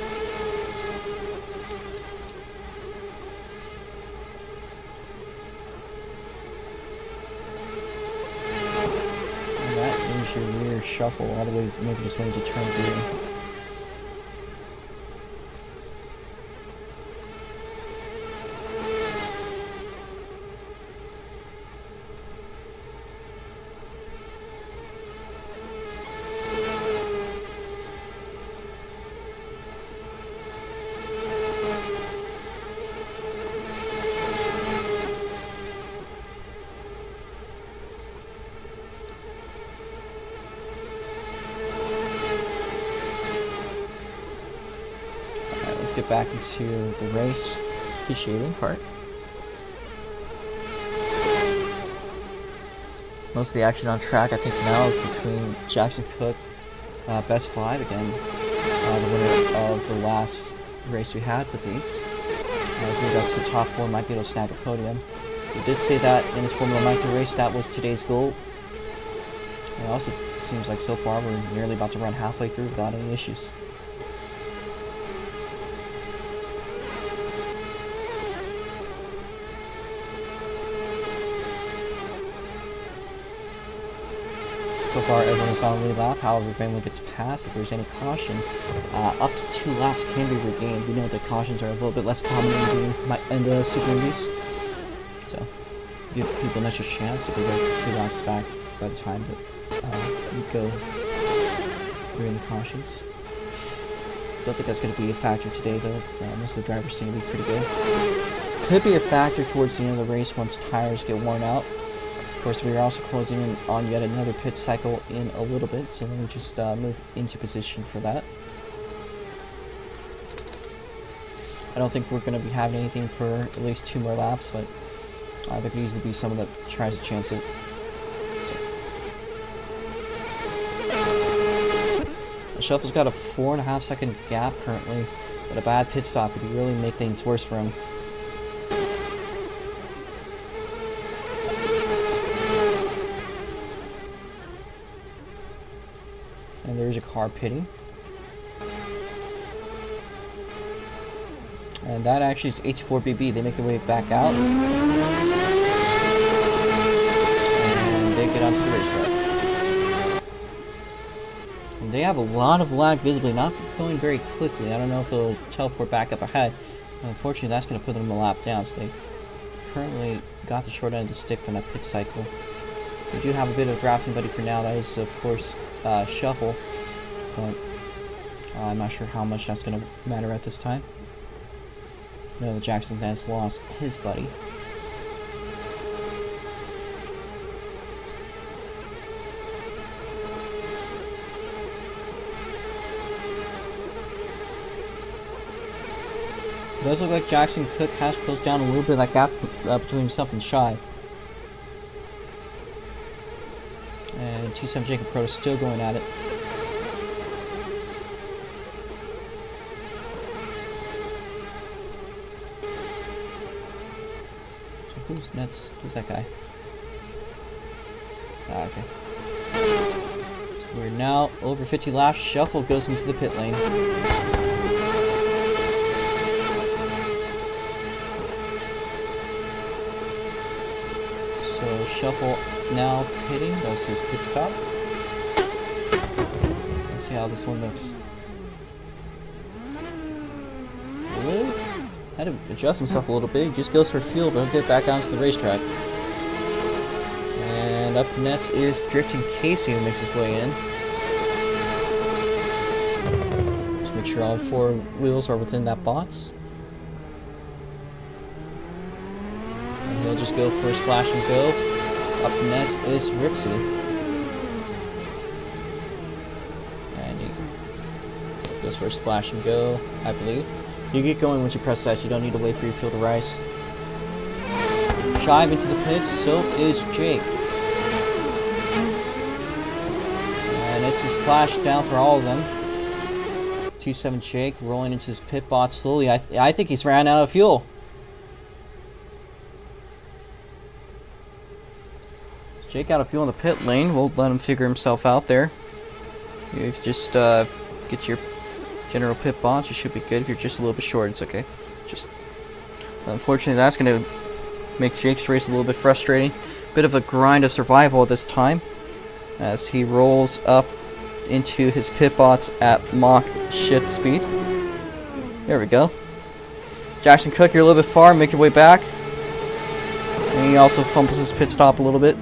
And that is your rear Shuffle all the way making this way into turn 3. Get back into the race officiating part. Most of the action on track, I think, now is between Jackson Cook, Best 5 again, the winner of the last race we had with these. Moved up to the top 4, might be able to snag a podium. He did say that in his Formula Micro race, that was today's goal. It also seems like so far we're nearly about to run halfway through without any issues. So far, everyone's on the lead lap. However, if anyone gets past, if there's any caution, up to 2 laps can be regained. We know that cautions are a little bit less common in the Super Indies, so give people an extra chance if they go to 2 laps back by the time that you go during the cautions. Don't think that's going to be a factor today, though. Most of the drivers seem to be pretty good. Could be a factor towards the end of the race once tires get worn out. Of course, we are also closing in on yet another pit cycle in a little bit, so let me just move into position for that. I don't think we're going to be having anything for at least 2 more laps, but there could easily be someone that tries to chance it. The Shuffle's got a 4.5 second gap currently, but a bad pit stop could really make things worse for him. And there's a car pitting. And that actually is 84BB. They make their way back out. And they get onto the racetrack. They have a lot of lag visibly, not going very quickly. I don't know if they'll teleport back up ahead. Unfortunately, that's going to put them a lap down, so they currently got the short end of the stick from that pit cycle. They do have a bit of drafting buddy for now. That is, of course, Shuffle, but I'm not sure how much that's going to matter at this time. No, Jackson has lost his buddy. It does look like Jackson Cook has closed down a little bit of that gap between himself and Shy. And T7 Jacob Pro is still going at it. So who's next? Who's that guy? Ah, okay. So we're now over 50 laps. Shuffle goes into the pit lane. So Shuffle now pitting, does his pit stop. Let's see how this one looks. Really? Had to adjust himself a little bit. He just goes for fuel, but he'll get back onto the racetrack. And up next is Drifting Casey, who makes his way in. Just make sure all four wheels are within that box. And he'll just go for a splash and go. Up next is Rixie. And he goes for a splash and go, I believe. You get going once you press that, you don't need to wait for your fuel to rise. Shive into the pits, so is Jake. And it's a splash down for all of them. T7 Jake rolling into his pit bot slowly. I think he's ran out of fuel. Jake out of fuel in the pit lane. We'll let him figure himself out there. If you just get your general pit bots, you should be good. If you're just a little bit short, it's okay. Just unfortunately, that's going to make Jake's race a little bit frustrating. Bit of a grind of survival at this time, as he rolls up into his pit bots at Mach shit speed. There we go. Jackson Cook, you're a little bit far. Make your way back. And he also fumbles his pit stop a little bit.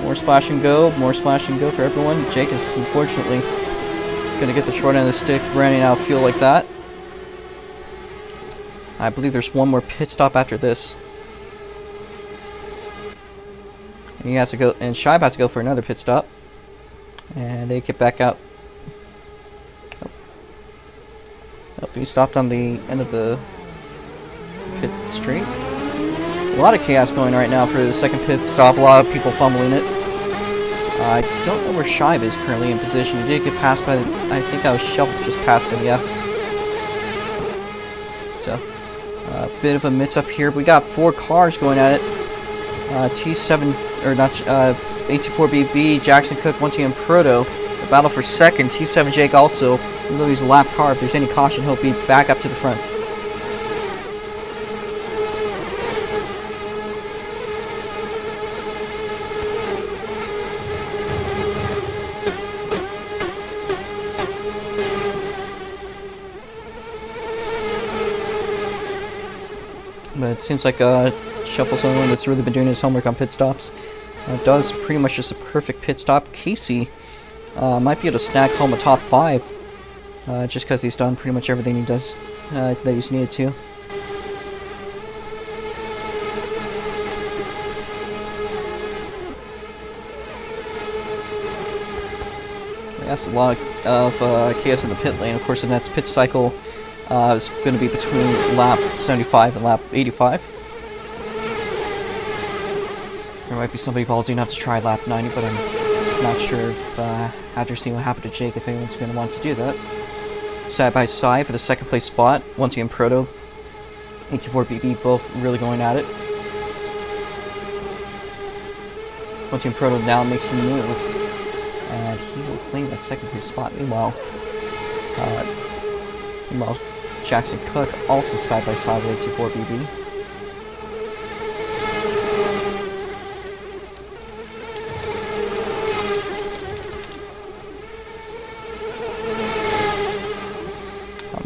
More splash and go for everyone. Jake is unfortunately going to get the short end of the stick, running out of fuel like that. I believe there's one more pit stop after this. And he has to go, and Shibe has to go for another pit stop. And they get back out. Oh, he stopped on the end of the pit straight. A lot of chaos going right now for the second pit stop. A lot of people fumbling it. I don't know where Shibe is currently in position. He did get passed by, I think that was Shuffle just passed him, yeah. So, a bit of a mix up here. We got four cars going at it. T7, or not, A24BB, Jackson Cook, 1TM Proto. The battle for second. T7 Jake also, even though he's a lap car, if there's any caution, he'll be back up to the front. But it seems like Shuffle's the only one that's really been doing his homework on pit stops. Does pretty much just a perfect pit stop. Casey might be able to snag home a top 5, just because he's done pretty much everything he does that he's needed to. That's a lot of chaos in the pit lane. Of course, the next pit cycle is going to be between lap 75 and lap 85. There might be somebody ballsy enough to try lap 90, but I'm not sure if, after seeing what happened to Jake, if anyone's going to want to do that. Side by side for the second place spot. 1TM Proto, A24BB, both really going at it. 1TM Proto now makes the move, and he will claim that second place spot. Meanwhile, Jackson Cook also side by side with A24BB.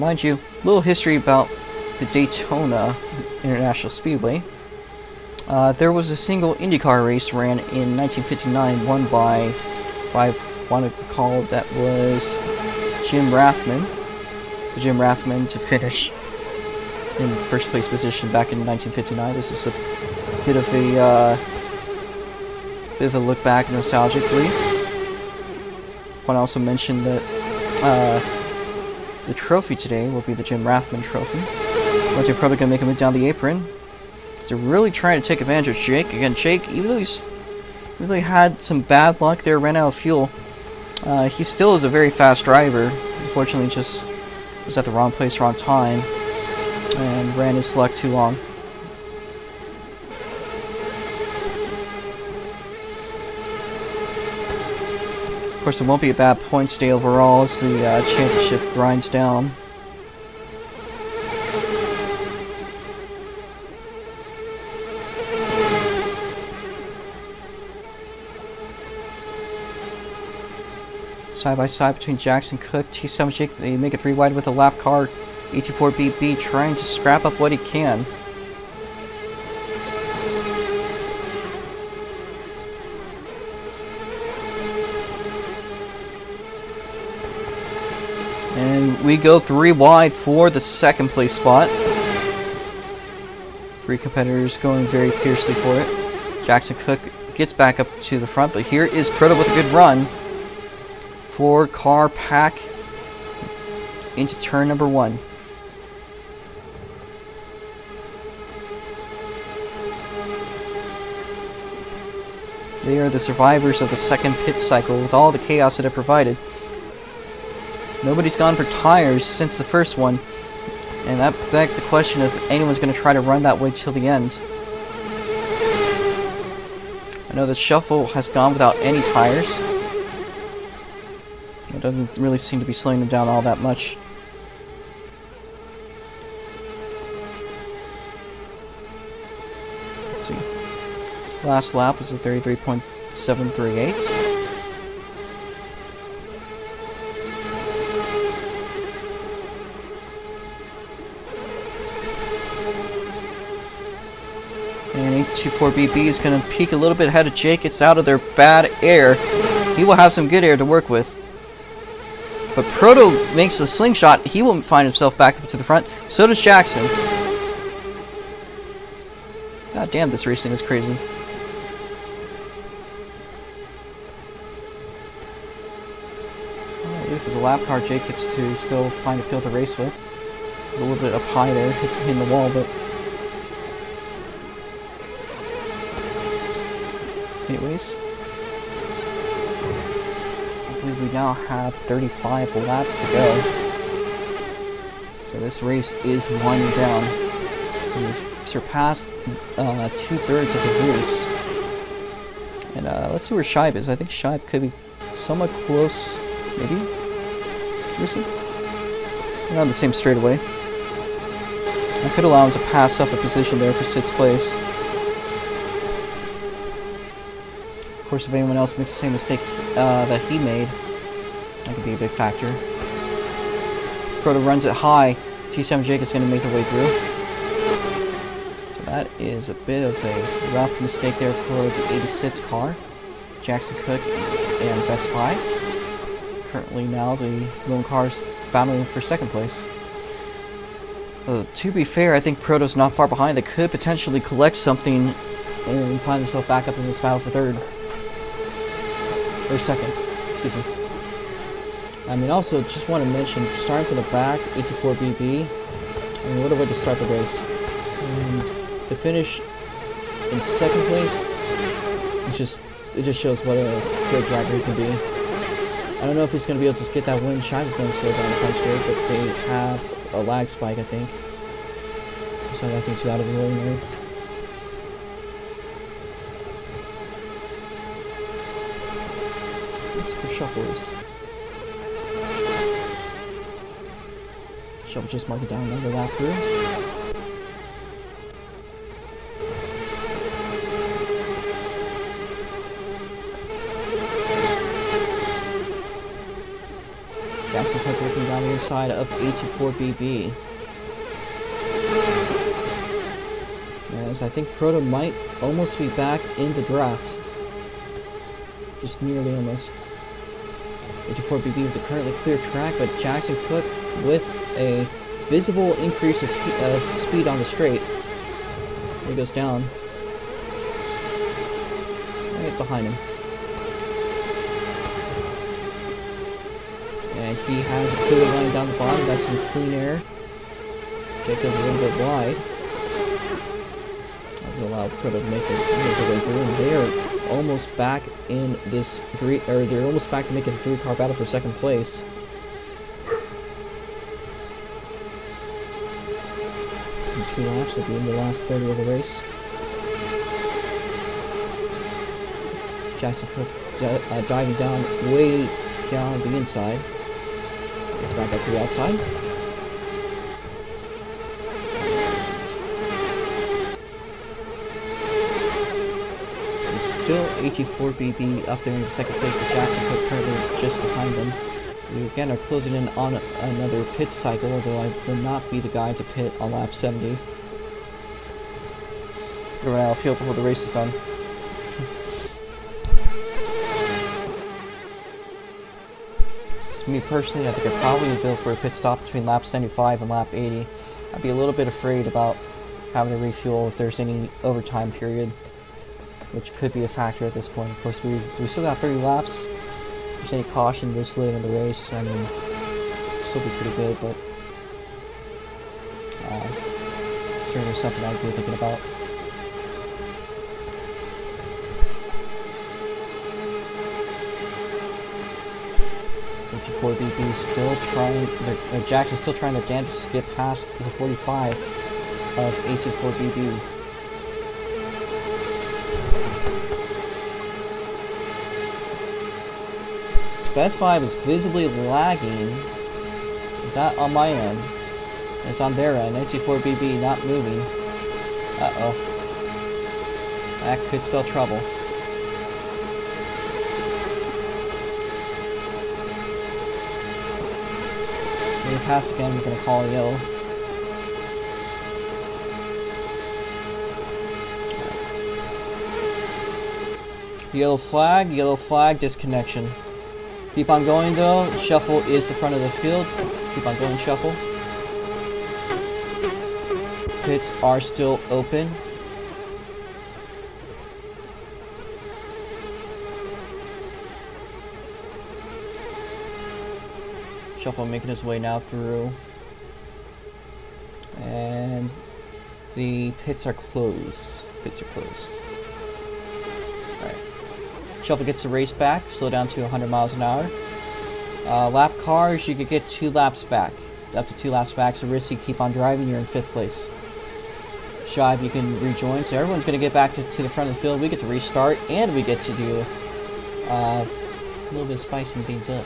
Mind you, a little history about the Daytona International Speedway. There was a single IndyCar race ran in 1959, won by, if I want to recall, that was Jim Rathman. Jim Rathman to finish in first place position back in 1959. This is a bit of a look back nostalgically. I want to also mention that the trophy today will be the Jim Rathman Trophy. Once you're probably going to make a move down the apron. So really trying to take advantage of Jake. Again, Jake, even though he's really had some bad luck there, ran out of fuel, he still is a very fast driver. Unfortunately, just was at the wrong place, wrong time, and ran his luck too long. Of course, it won't be a bad points day overall as the championship grinds down. Side by side between Jackson Cook, T7 Jake, they make it 3 wide with a lap car. 84BB trying to scrap up what he can. And we go 3 wide for the second place spot. 3 competitors going very fiercely for it. Jackson Cook gets back up to the front, but here is Proto with a good run. 4-car pack into turn number 1. They are the survivors of the second pit cycle with all the chaos that it provided. Nobody's gone for tires since the first one, and that begs the question if anyone's going to try to run that way till the end. I know the Shuffle has gone without any tires. It doesn't really seem to be slowing them down all that much. Let's see. This last lap was a 33.738. And 824BB is going to peak a little bit ahead of Jake. It's out of their bad air. He will have some good air to work with. But Proto makes the slingshot. He will find himself back up to the front. So does Jackson. God damn, this racing is crazy. Alright, this is a lap car Jake gets to still find a field to race with. A little bit up high there, hitting the wall, but... anyways. I believe we now have 35 laps to go. So this race is winding down. We've surpassed 2/3 of the race. And let's see where Shibe is. I think Shibe could be somewhat close, maybe? Seriously? We're on the same straightaway. I could allow him to pass up a position there for 6th place. Of course, if anyone else makes the same mistake that he made, that could be a big factor. Proto runs it high. T7 Jake is going to make their way through. So that is a bit of a rough mistake there for the 86 car. Jackson Cook and Best Buy. Currently now the lone cars battling for 2nd place. To be fair, I think Proto's not far behind. They could potentially collect something and find themselves back up in this battle for 3rd. Or 2nd, excuse me. I mean, also, just want to mention, starting from the back, 84BB, I mean, what a way to start the race. And to finish in 2nd place, it just shows what a great driver he can be. I don't know if he's going to be able to just get that win. Shine is going to slow down the front straight, but they have a lag spike, I think. So nothing too out of the ordinary. Shuffle is. Shuffle just mark it down another lap through. Jackson Cook working down the inside of 84BB. As I think Proto might almost be back in the draft. Just nearly almost. 84BB with the currently clear track, but Jackson Cook with a visible increase of speed on the straight. There he goes down. Right behind him. And he has a clear line down the bottom. That's some clean air. Jake goes a little bit wide. That's going to allow Proto to make their way through. And they are almost back in this they're almost back to making a 3-car battle for second place. In 2 laps, will be in the last 30 of the race. Jackson Cook diving down, way down the inside. Gets back up to the outside. And still 84BB up there in the second place, but Jackson Cook currently just behind them. We again are closing in on another pit cycle, although I will not be the guy to pit on lap 70. Get around the field before the race is done. Me personally, I think I'd probably go for a pit stop between lap 75 and lap 80. I'd be a little bit afraid about having to refuel if there's any overtime period, which could be a factor at this point. Of course, we still got 30 laps. If there's any caution this late in the race, I mean, still be pretty good, but certainly something I'd be thinking about. BB still trying, Jackson's still trying to damage to get past the 45 of 84BB. Best 5 is visibly lagging. It's not on my end. It's on their end. 84BB not moving. Uh-oh. That could spell trouble. Pass again, we're going to call a yellow. Yellow flag, disconnection. Keep on going though, shuffle is the front of the field. Keep on going, shuffle. Pits are still open. Shuffle making his way now through. And the pits are closed. Alright. Shuffle gets the race back, slow down to 100 miles an hour. Lap cars, you could get 2 laps back. Up to 2 laps back, so Rissy, keep on driving, you're in 5th place. Shive, you can rejoin, so everyone's going to get back to the front of the field. We get to restart, and we get to do a little bit of spicing things up.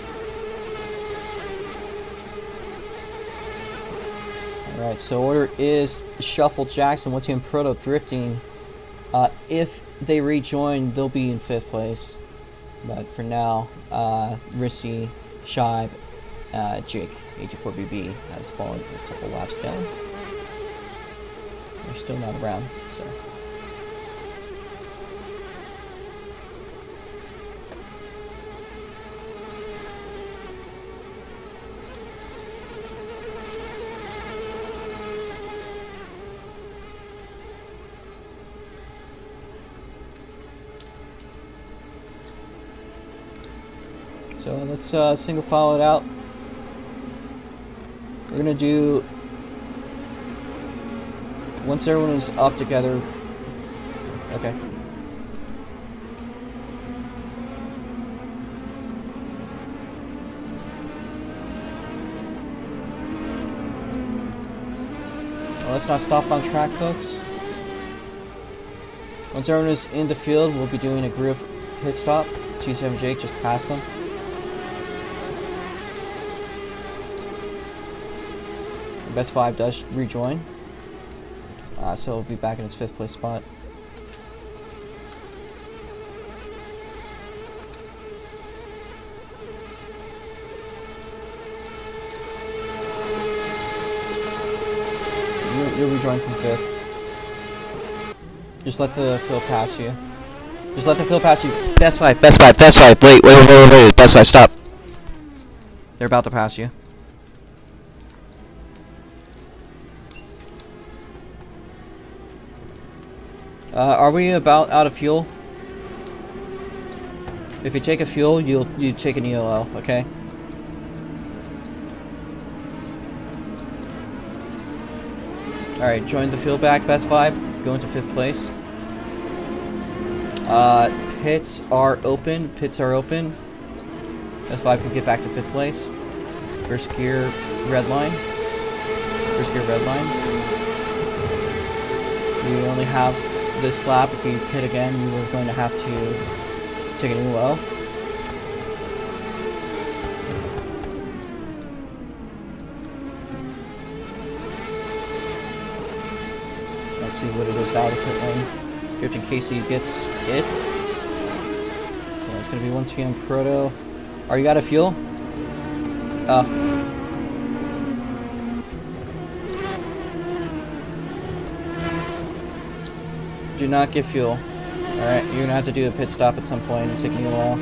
Alright, so order is Shuffle, Jackson, 1, 2, and Proto drifting. If they rejoin, they'll be in 5th place. But for now, Rissy, Shive, Jake, 84BB has fallen a couple laps down. They're still not around, so. So let's single file it out. We're gonna do, once everyone is up together. Okay. Well, let's not stop on track, folks. Once everyone is in the field, we'll be doing a group pit stop. 27 Jake just passed them. Best 5 does rejoin, so it'll be back in its 5th place spot. you'll rejoin from 5th. Just let the field pass you. Just let the field pass you. Best 5, best 5, best 5. Wait. Best 5, stop. They're about to pass you. Are we about out of fuel? If you take a fuel, you take an EOL, okay? Alright, join the field back, best 5. Go into 5th place. Pits are open. Best 5 can get back to 5th place. First gear, red line. We only have this lap. If you pit again, you are going to have to take an EOL. Let's see what it is out of pit lane. Drifting Casey gets it. So it's going to be 1TM Proto. Are you out of fuel? Do not get fuel. Alright, you're going to have to do a pit stop at some point and take an EOL.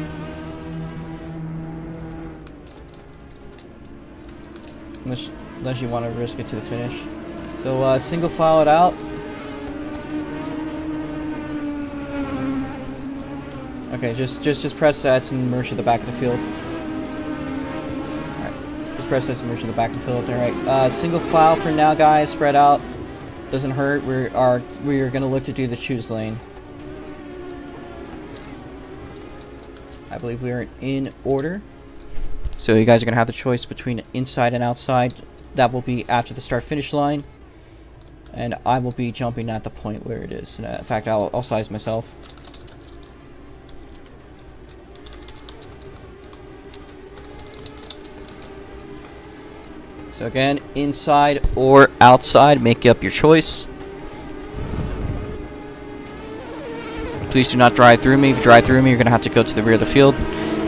Unless you want to risk it to the finish. So, single file it out. Okay, just press sets and merge to the back of the field. Alright, just press sets and merge to the back of the field. Alright, single file for now, guys. Spread out. Doesn't hurt. We are gonna look to do the choose lane. I believe we are in order. So you guys are gonna have the choice between inside and outside. That will be after the start-finish line, and I will be jumping at the point where it is. In fact, I'll size myself. So again, inside or outside, make up your choice. Please do not drive through me. If you drive through me, you're going to have to go to the rear of the field.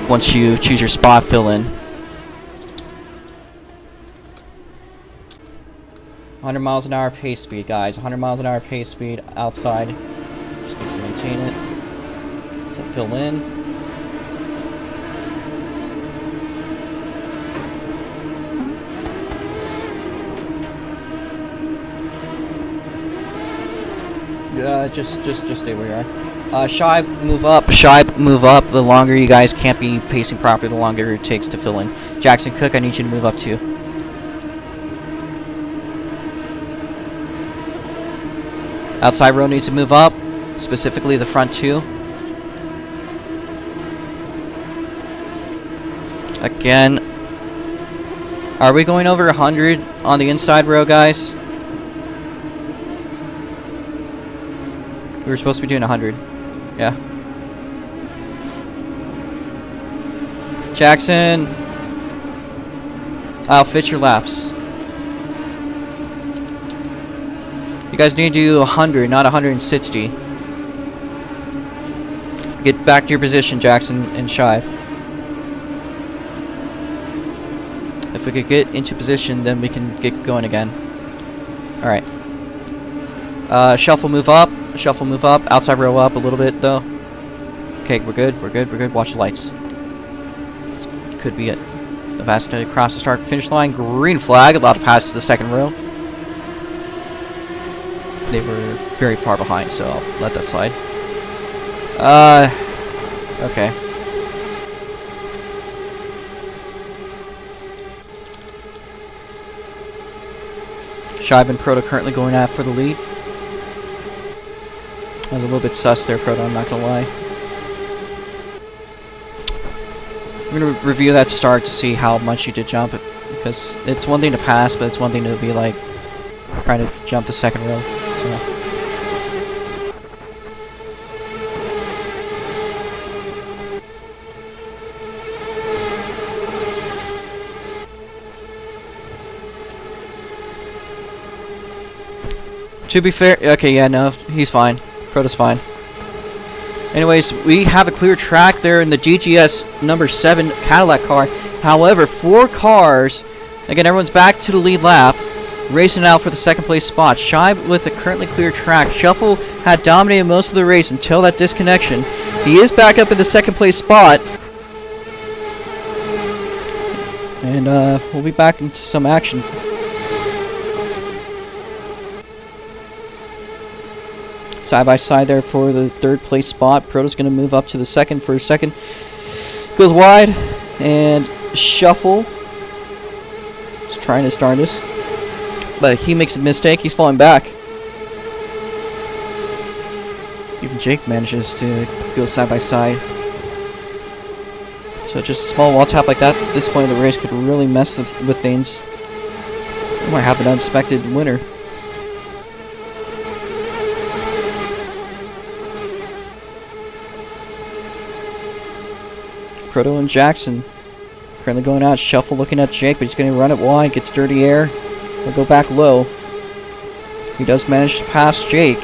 Once you choose your spot, fill in. 100 miles an hour pace speed, guys. 100 miles an hour pace speed outside. Just need to maintain it. So fill in. Just stay where you are. Shy, move up. The longer you guys can't be pacing properly, the longer it takes to fill in. Jackson Cook, I need you to move up too. Outside row needs to move up, specifically the front two. Again, are we going over 100 on the inside row, guys? We were supposed to be doing 100. Yeah. Jackson, I'll fit your laps. You guys need to do 100, not 160. Get back to your position, Jackson and Shy. If we could get into position, then we can get going again. Alright. Shuffle, move up. Outside row up a little bit, though. Okay, we're good. Watch the lights. This could be it. The pass to cross the start-finish line. Green flag, allowed to pass to the second row. They were very far behind, so I'll let that slide. Okay. Shive and Proto currently going after the lead. I was a little bit sus there, Proto, I'm not gonna lie. I'm gonna review that start to see how much you did jump, because it's one thing to pass, but it's one thing to be like trying to jump the second row. So. To be fair, okay, yeah, no, he's fine. Proto's fine. Anyways, we have a clear track there in the GGS number 7 Cadillac car. However, 4 cars, again, everyone's back to the lead lap. racing out for the second place spot. Shibe with a currently clear track. Shuffle had dominated most of the race until that disconnection. He is back up in the second place spot. And we'll be back into some action. Side by side there for the third place spot. Proto's going to move up to the second for a second. Goes wide. And Shuffle is trying to start this. But he makes a mistake. He's falling back. Even Jake manages to go side by side. So just a small wall tap like that at this point of the race could really mess with things. We might have an unexpected winner. Proto and Jackson currently going out. Shuffle looking at Jake, but he's going to run it wide. Gets dirty air. He'll go back low. He does manage to pass Jake.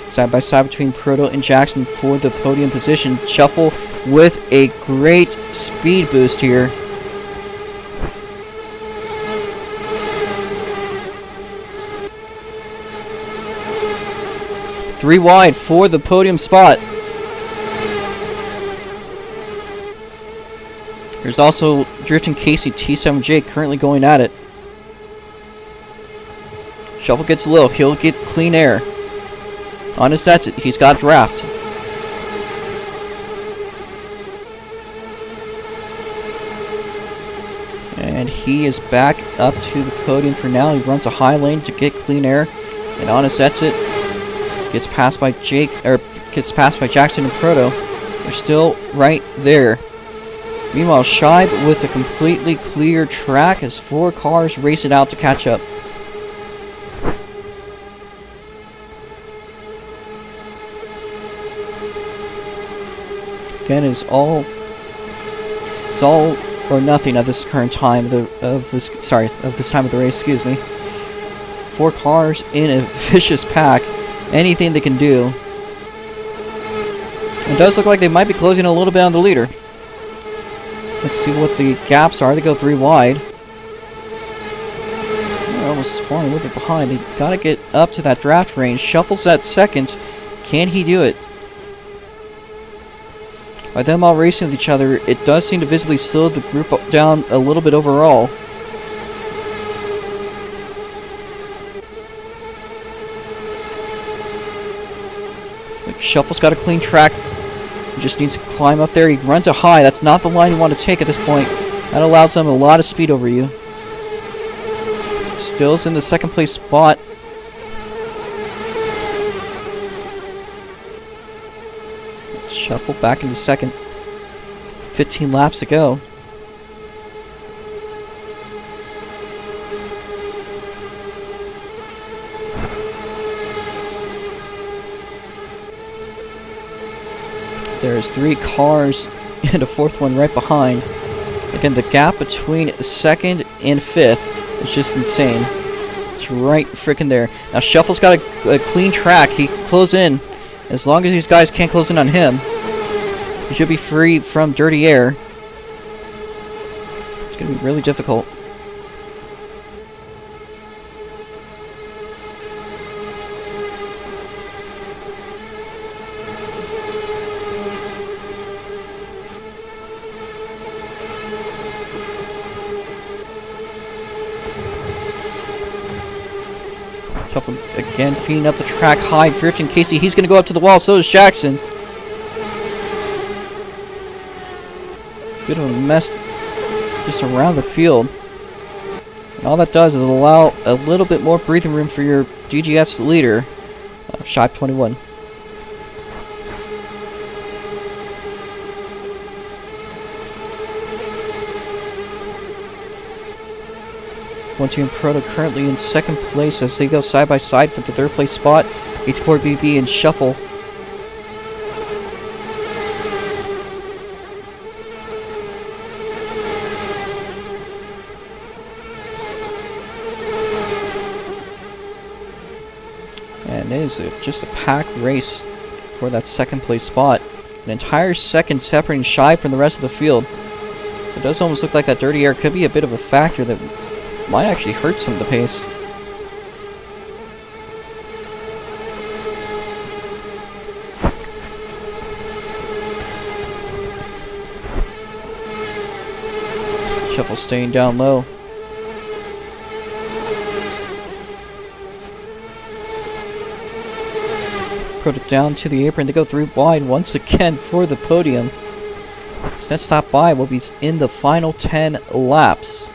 Side by side between Proto and Jackson for the podium position. Shuffle with a great speed boost here. Three wide for the podium spot. There's also Drifting Casey, T7 Jake currently going at it. Shuffle gets low. He'll get clean air. On his sets, he's got draft. And he is back up to the podium for now. He runs a high lane to get clean air. And on his sets it. Gets passed by Jackson and Proto. They're still right there. Meanwhile, Shibe with a completely clear track as 4 cars race it out to catch up. Again, it's all or nothing at this current time of this time of the race. Excuse me. 4 cars in a vicious pack. Anything they can do. It does look like they might be closing a little bit on the leader. Let's see what the gaps are. They go 3 wide. They're almost falling a little bit behind. They gotta get up to that draft range. Shuffle's at second. Can he do it? By them all racing with each other, it does seem to visibly slow the group down a little bit overall. Shuffle's got a clean track. He just needs to climb up there. He runs it high. That's not the line you want to take at this point. That allows them a lot of speed over you. Still's in the second place spot. Shuffle back into second. 15 laps to go. There's 3 cars and a 4th one right behind. Again, the gap between 2nd and 5th is just insane. It's right freaking there. Now Shuffle's got a clean track. He can close in. As long as these guys can't close in on him, he should be free from dirty air. It's going to be really difficult. Shuffle again, feeding up the track high, drifting Casey. He's going to go up to the wall, so does Jackson. Bit of a mess just around the field. And all that does is allow a little bit more breathing room for your DGS leader, Shibe 21. Once and Proto currently in second place as they go side by side for the third place spot. H4BB and Shuffle. And it is just a packed race for that second place spot. An entire second separating Shibe from the rest of the field. It does almost look like that dirty air could be a bit of a factor that might actually hurt some of the pace. Shuffle staying down low. Put it down to the apron to go through wide once again for the podium. So that stop by will be in the final 10 laps.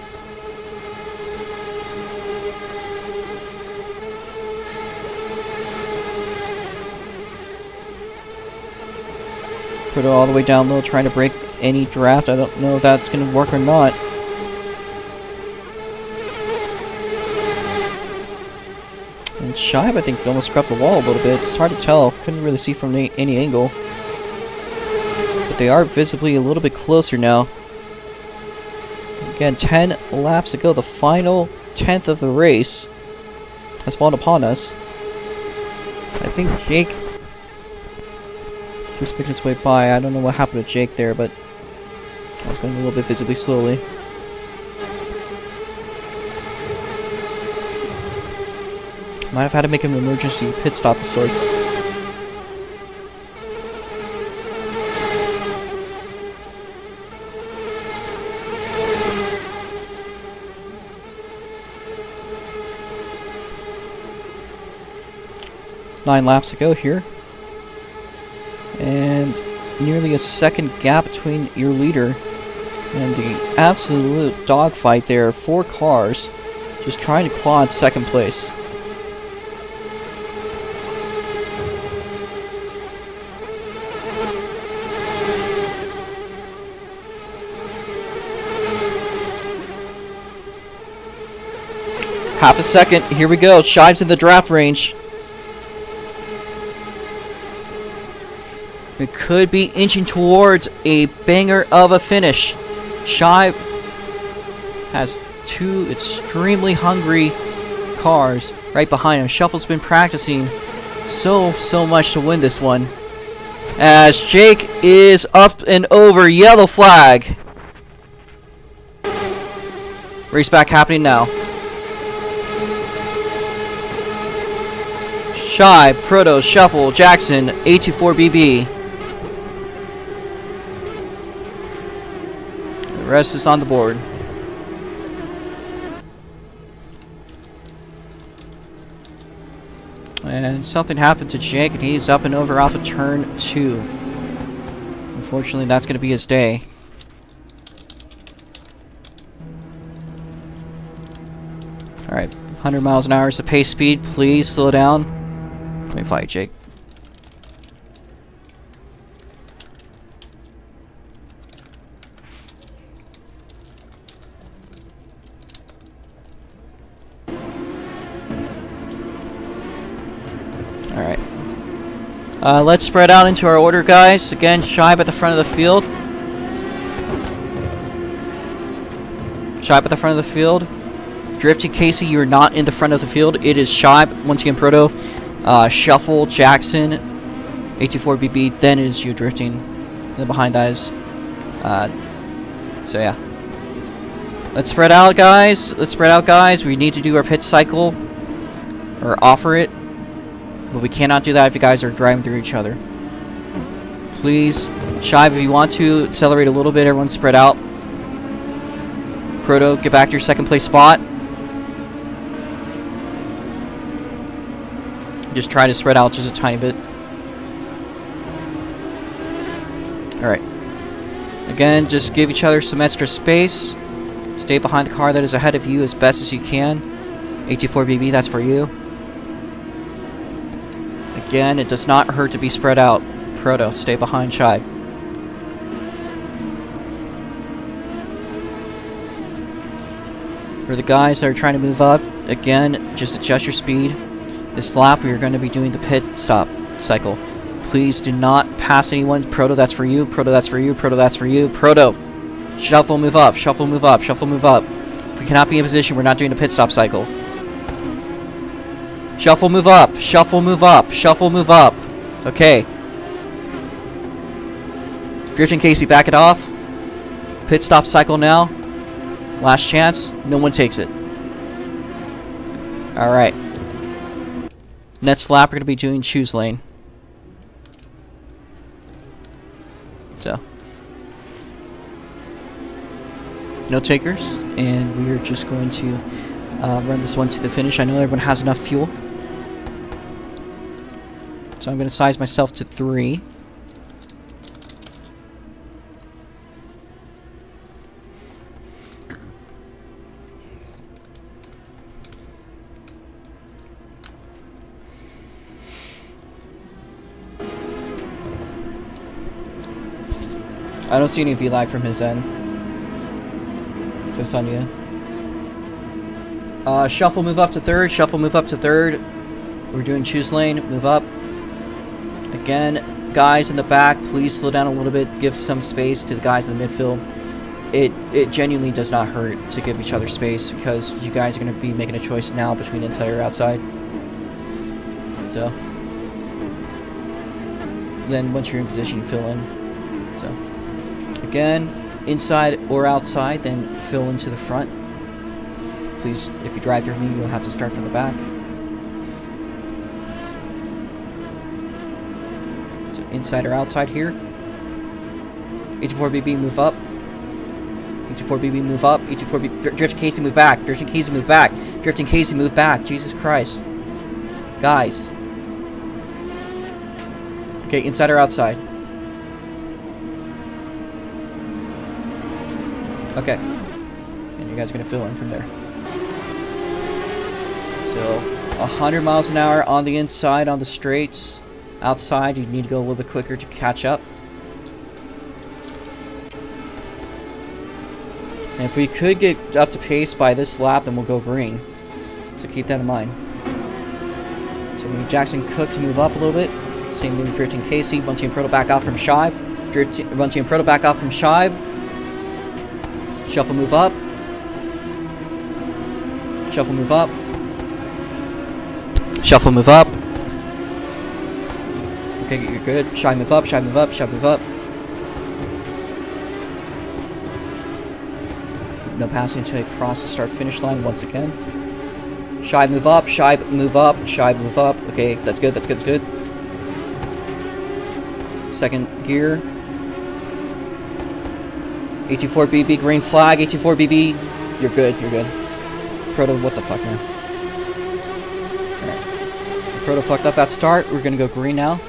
Put it all the way down low, trying to break any draft. I don't know if that's going to work or not. And Shive, I think, almost scrubbed the wall a little bit. It's hard to tell. Couldn't really see from any angle. But they are visibly a little bit closer now. Again, 10 laps to go. The final 10th of the race has fallen upon us. I think Jake just picked his way by. I don't know what happened to Jake there, but I was going a little bit visibly slowly. Might have had to make an emergency pit stop of sorts. Nine laps to go here. And nearly a second gap between your leader and the absolute dogfight there. 4 cars just trying to claw in second place. Half a second. Here we go. Shive's in the draft range. It could be inching towards a banger of a finish. Shive has 2 extremely hungry cars right behind him. Shuffle's been practicing so much to win this one. As Jake is up and over, yellow flag. Race back happening now. Shive, Proto, Shuffle, Jackson, A24BB. The rest is on the board. And something happened to Jake, and he's up and over off of turn 2. Unfortunately, that's going to be his day. Alright, 100 miles an hour is the pace speed. Please slow down. Let me fight, Jake. Alright. Let's spread out into our order, guys. Again, Shive at the front of the field. Shive at the front of the field. Drifty Casey, you're not in the front of the field. It is Shive, once again Proto. Shuffle, Jackson, A24BB, then is you drifting. And then behind that is, so yeah. Let's spread out, guys. Let's spread out, guys. We need to do our pit cycle, or offer it. But we cannot do that if you guys are driving through each other. Please, Shive, if you want to accelerate a little bit, everyone spread out. Proto, get back to your second place spot. Just try to spread out just a tiny bit. Alright. Again, just give each other some extra space. Stay behind the car that is ahead of you as best as you can. A24BB, that's for you. Again, it does not hurt to be spread out. Proto, stay behind Shive. For the guys that are trying to move up, again, just adjust your speed. This lap, we are going to be doing the pit stop cycle. Please do not pass anyone. Proto, that's for you. Proto, that's for you. Proto, that's for you. Proto, shuffle, move up. Shuffle, move up. Shuffle, move up. If we cannot be in position, we're not doing a pit stop cycle. Shuffle, move up. Shuffle, move up. Shuffle, move up. Okay. Drifting Casey, back it off. Pit stop cycle now. Last chance. No one takes it. Alright. Next lap, we're going to be doing choose lane. So. No takers. And we are just going to run this one to the finish. I know everyone has enough fuel. So I'm going to size myself to 3. I don't see any V-lag from his end. Just on you. Shuffle, move up to 3rd. Shuffle, move up to 3rd. We're doing choose lane. Move up. Again, guys in the back, please slow down a little bit. Give some space to the guys in the midfield. It genuinely does not hurt to give each other space because you guys are going to be making a choice now between inside or outside. So. Then once you're in position, you fill in. So. Again, inside or outside, then fill into the front. Please, if you drive through me, you'll have to start from the back. So inside or outside here. 84BB, move up. 84BB, move up. 84BB, Drifting Casey, move back. Drifting Casey, move back. Drifting Casey, move back. Jesus Christ. Guys. Okay, inside or outside? Okay. And you guys are going to fill in from there. So, 100 miles an hour on the inside on the straights. Outside, you need to go a little bit quicker to catch up. And if we could get up to pace by this lap, then we'll go green. So keep that in mind. So we need Jackson Cook to move up a little bit. Same thing with Drifting Casey. Bunty and Proto back off from Shibe. Bunty and Proto back off from Shibe. Shuffle, move up. Shuffle, move up. Shuffle, move up. Okay, you're good. Shibe, move up. Shibe, move up. Shibe, move up. No passing until you cross the start-finish line once again. Shibe, move up. Shibe, move up. Shibe, move up. Okay, that's good. That's good. That's good. Second gear. 84BB, green flag. 84BB, you're good. You're good. Proto, what the fuck, man? Alright. Proto fucked up at start. We're gonna go green now.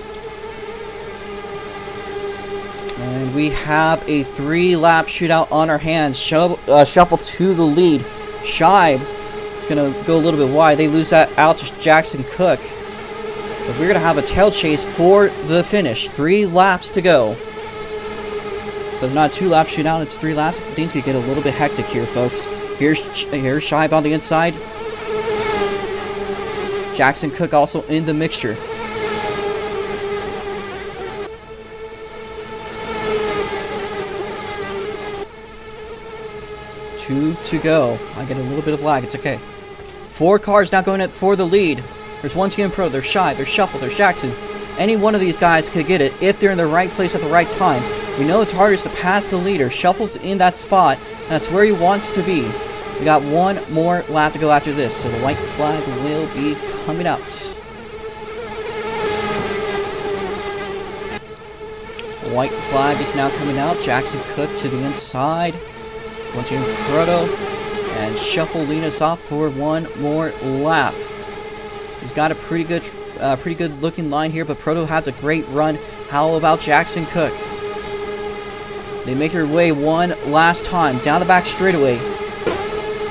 And we have a 3-lap shootout on our hands. Shuffle to the lead. Shibe is going to go a little bit wide. They lose that out to Jackson Cook. But we're going to have a tail chase for the finish. 3 laps to go. So it's not a 2-lap shootout, it's 3 laps. Things could get a little bit hectic here, folks. Here's Shibe on the inside. Jackson Cook also in the mixture. Two to go. I get a little bit of lag. It's okay. 4 cars now going for the lead. There's one team pro. There's Shibe. There's Shuffle. There's Jackson. Any one of these guys could get it if they're in the right place at the right time. We know it's hardest to pass the leader. Shuffle's in that spot. And that's where he wants to be. We got one more lap to go after this. So the white flag will be coming out. The white flag is now coming out. Jackson Cook to the inside. Once again, Proto and Shuffle lead us off for one more lap. He's got a pretty good looking line here, but Proto has a great run. How about Jackson Cook? They make their way one last time down the back straightaway.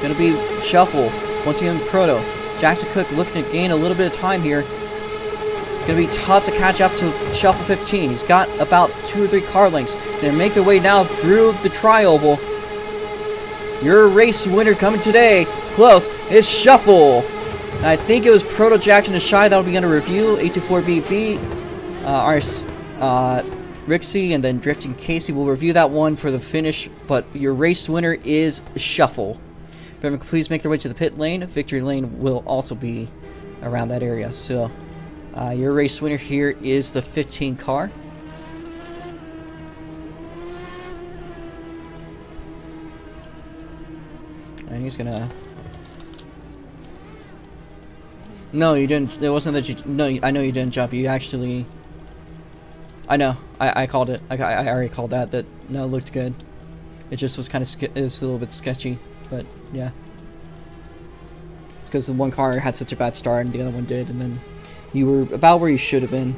Gonna be Shuffle. Once again, Proto. Jackson Cook looking to gain a little bit of time here. It's gonna be tough to catch up to Shuffle 15. He's got about 2 or 3 car lengths. They make their way now through the tri-oval. Your race winner coming today, it's close, is Shuffle. And I think it was Proto, Jackson, and Shy that'll be under review. 824BB, Rixie, and then Drifting Casey will review that one for the finish. But your race winner is Shuffle. Remember, please make their way to the pit lane. Victory lane will also be around that area. So, your race winner here is the 15 car. And he's gonna No, you didn't. It wasn't that you. No, I know you didn't jump. You actually. I know. I called it. I already called that. That no, it looked good. It just was kind of it was a little bit sketchy, but yeah. It's because the one car had such a bad start and the other one did, and then you were about where you should have been.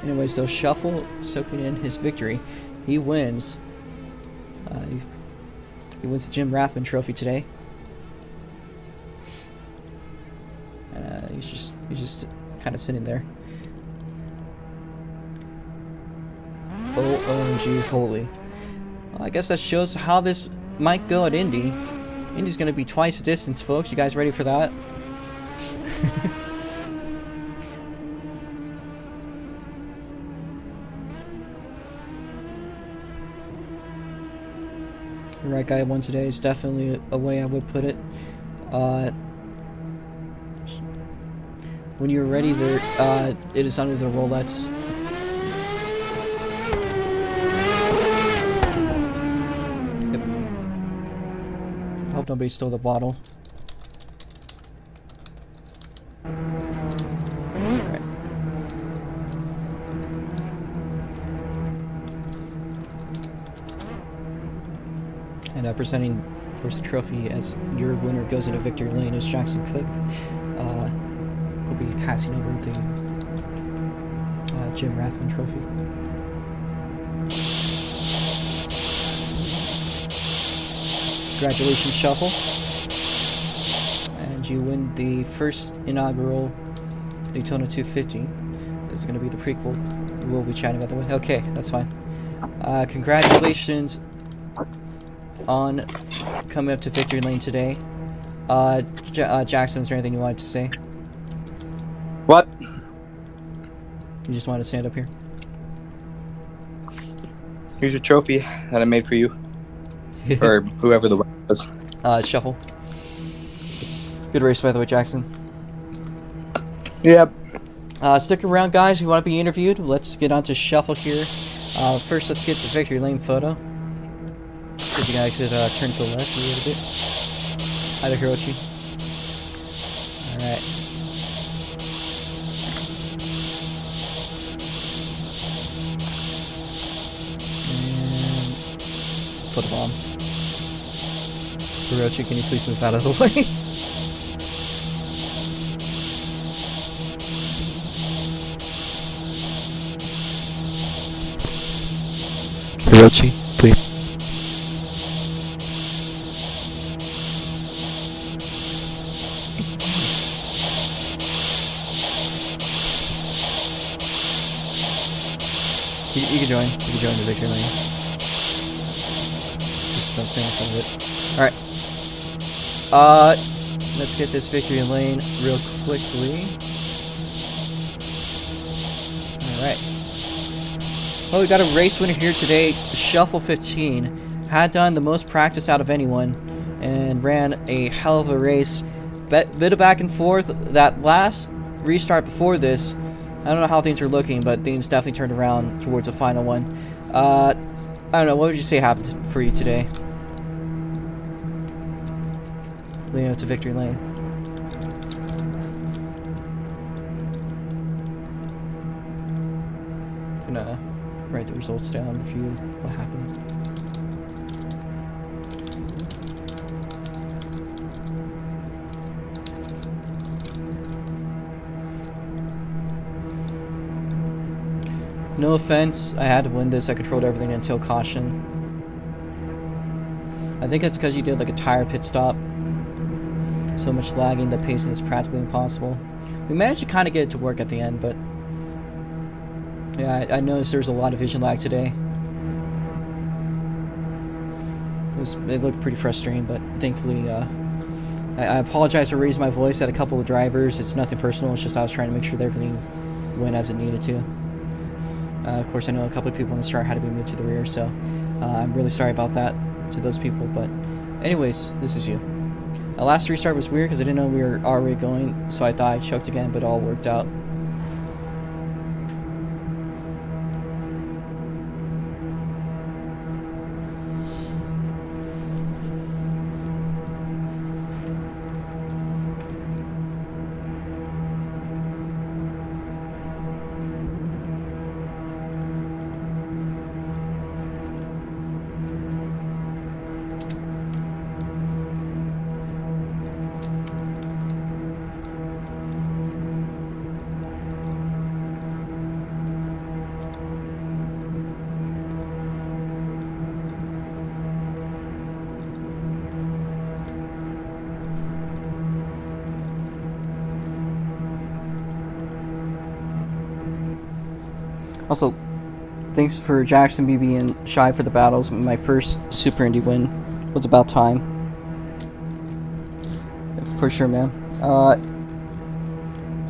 Anyways, though, Shuffle soaking in his victory. He wins. He wins the Jim Rathman Trophy today. He's just kind of sitting there. OMG, holy. Well, I guess that shows how this might go at Indy. Indy's gonna be twice the distance, folks. You guys ready for that? The right guy won today is definitely a way I would put it. When you're ready, there, it is under the roulettes. Yep. I hope nobody stole the bottle. Alright. And presenting, of course, the trophy as your winner goes into victory lane is Jackson Cook. We'll be passing over the Jim Rathman Trophy. Congratulations, Shuffle. And you win the first inaugural Daytona 250. This is going to be the prequel. We'll be chatting about the way. Okay, that's fine. Congratulations on coming up to victory lane today. Jackson, is there anything you wanted to say? What? You just wanted to stand up here? Here's your trophy that I made for you. Or whoever the winner was. Shuffle. Good race, by the way, Jackson. Yep. Stick around, guys. You want to be interviewed? Let's get on to Shuffle here. First, let's get the victory lane photo. If you guys could turn to the left a little bit. Hi there, Hirochi. Alright. Photobomb. Hirochi, can you please move out of the way? Hirochi, please. You can join. You can join the victory lane. Just don't stand in front of it. Alright. Let's get this victory lane real quickly. Alright. Well, we got a race winner here today. Shuffle 15 had done the most practice out of anyone and ran a hell of a race. Bit of back and forth. That last restart before this, I don't know how things were looking, but things definitely turned around towards the final one. I don't know, what would you say happened for you today? Leading up to victory lane. Gonna write the results down, review what happened. No offense, I had to win this. I controlled everything until caution. I think it's because you did like a tire pit stop. So much lagging that pacing is practically impossible. We managed to kind of get it to work at the end, but yeah, I noticed there's a lot of vision lag today. It looked pretty frustrating, but thankfully, I apologize for raising my voice at a couple of drivers. It's nothing personal. It's just I was trying to make sure that everything went as it needed to. Of course, I know a couple of people in the start had to be moved to the rear, so I'm really sorry about that to those people. But anyways, this is you. Last restart was weird because I didn't know we were already going, so I thought I choked again, but it all worked out. Also, thanks for Jackson, BB, and Shy for the battles. My first Super Indy win was about time. For sure, man.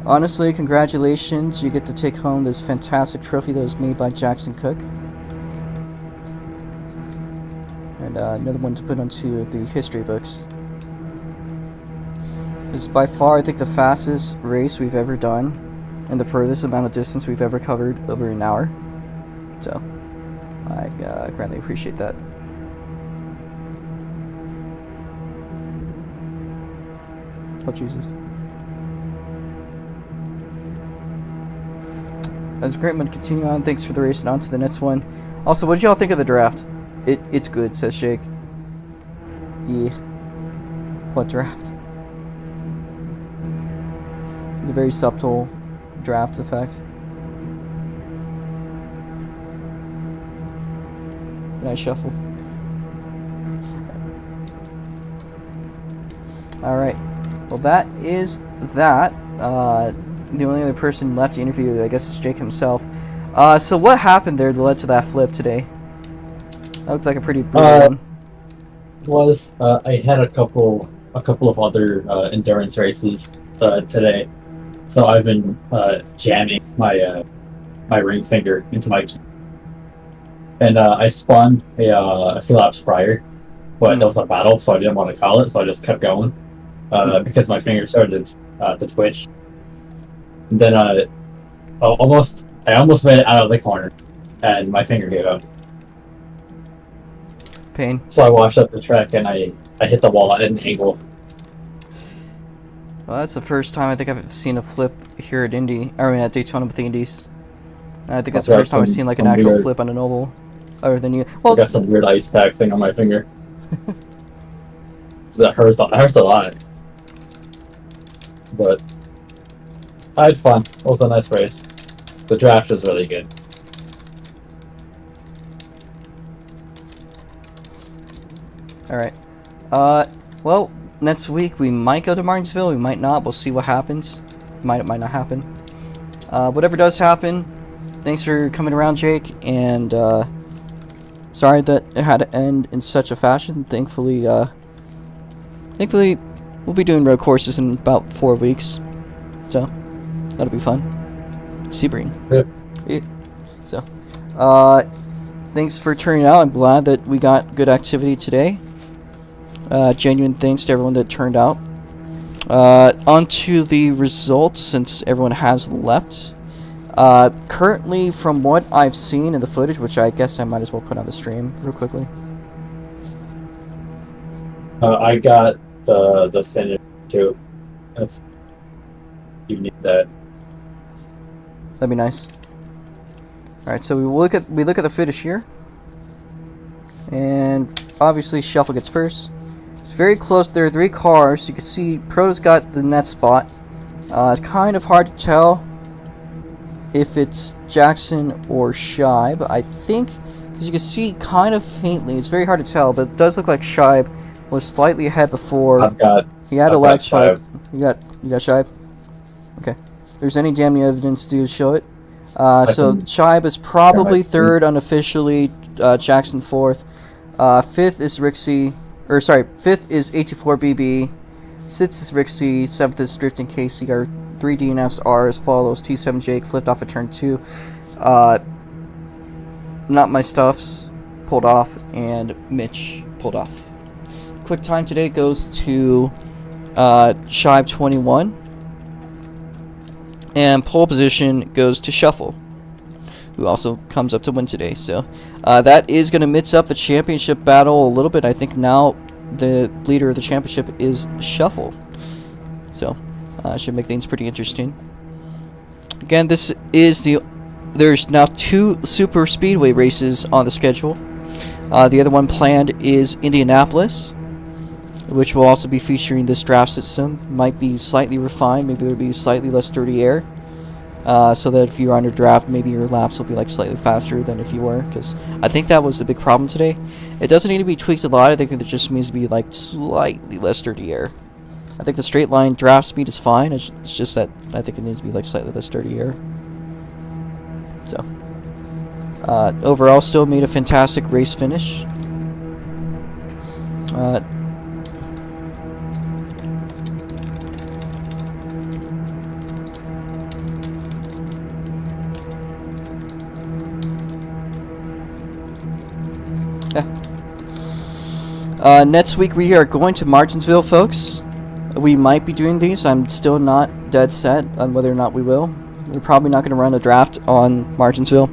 Honestly, congratulations. You get to take home this fantastic trophy that was made by Jackson Cook. And another one to put onto the history books. This is by far, I think, the fastest race we've ever done. And the furthest amount of distance we've ever covered over an hour. So, I greatly appreciate that. Oh, Jesus. That's great, man. Continue on. Thanks for the race and on to the next one. Also, what did y'all think of the draft? It's good, says Shake. Yeah. What draft? It's a very subtle draft effect. Nice shuffle. Alright. Well, that is that. The only other person left to interview, I guess, is Jake himself. So what happened there that led to that flip today? That looked like a pretty brutal one. I had a couple of other endurance races today, so I've been jamming my my ring finger into my key, and I spun a few laps prior, but that was a battle, so I didn't want to call it, so I just kept going because my finger started to twitch. And then I almost made it out of the corner, and my finger gave out. Pain. So I washed up the track and I hit the wall at an angle. Well, that's the first time I think I've seen a flip here at at Daytona with the Indies. And I think that's the first time I've seen like an actual flip on an oval, other than you. Well, I got some weird ice pack thing on my finger. That hurts a lot. But I had fun. It was a nice race. The draft was really good. Alright. Well, next week we might go to Martinsville, we might not. We'll see what happens. It might not happen. Whatever does happen, thanks for coming around, Jake, and sorry that it had to end in such a fashion. Thankfully, we'll be doing road courses in about 4 weeks, so that'll be fun. Sebring. Yep. Yeah. So, thanks for turning out. I'm glad that we got good activity today. Genuine thanks to everyone that turned out. On to the results, since everyone has left. Currently, from what I've seen in the footage, which I guess I might as well put on the stream real quickly. I got the finish too. You need that. That'd be nice. All right, so we look at the finish here, and obviously Shuffle gets first. It's very close. There are 3 cars. You can see Proto's got the net spot. It's kind of hard to tell if it's Jackson or Shibe. I think, because you can see kind of faintly, it's very hard to tell, but it does look like Shibe was slightly ahead before. He had a lag spike. You got Shibe? Okay. If there's any damning evidence to show it. So Shibe is probably third unofficially, Jackson fourth. Fifth is Rixie, or sorry, fifth is 84BB, sixth is Rixie, seventh is Drifting Casey. Our 3 DNFs are as follows: T7 Jake flipped off at turn 2. Not My Stuffs pulled off, and Mitch pulled off. Quick time today goes to Shibe 21. And pole position goes to Shuffle, who also comes up to win today. So that is going to mix up the championship battle a little bit. I think now the leader of the championship is Shuffle. So should make things pretty interesting. Again, there's now 2 super speedway races on the schedule. The other one planned is Indianapolis, which will also be featuring this draft system. Might be slightly refined, maybe it'll be slightly less dirty air, so that if you're under draft, maybe your laps will be like slightly faster than if you were, because I think that was the big problem today. It doesn't need to be tweaked a lot. I think it just needs to be like slightly less dirty air. I think the straight line draft speed is fine. It's just that I think it needs to be like slightly less dirty air. So Overall, still made a fantastic race finish. Next week we are going to Martinsville, folks. We might be doing these. I'm still not dead set on whether or not we will. We're probably not going to run a draft on Martinsville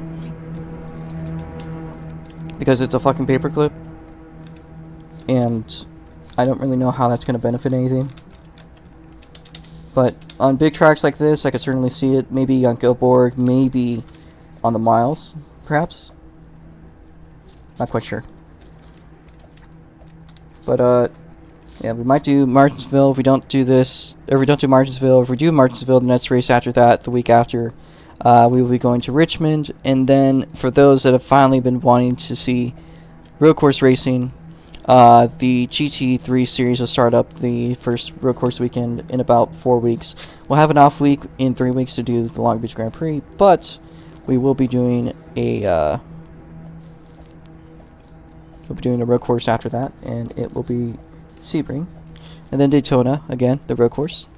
because it's a fucking paperclip, and I don't really know how that's going to benefit anything. But on big tracks like this, I could certainly see it. Maybe on Gilborg, maybe on the miles, perhaps. Not quite sure. But yeah, we might do Martinsville. If we don't do this, or if we don't do Martinsville, if we do Martinsville, the next race after that, the week after, we will be going to Richmond. And then for those that have finally been wanting to see road course racing, the GT3 series will start up the first road course weekend in about 4 weeks. We'll have an off week in 3 weeks to do the Long Beach Grand Prix, but we will be doing a road course after that, and it will be Sebring, and then Daytona again, the road course,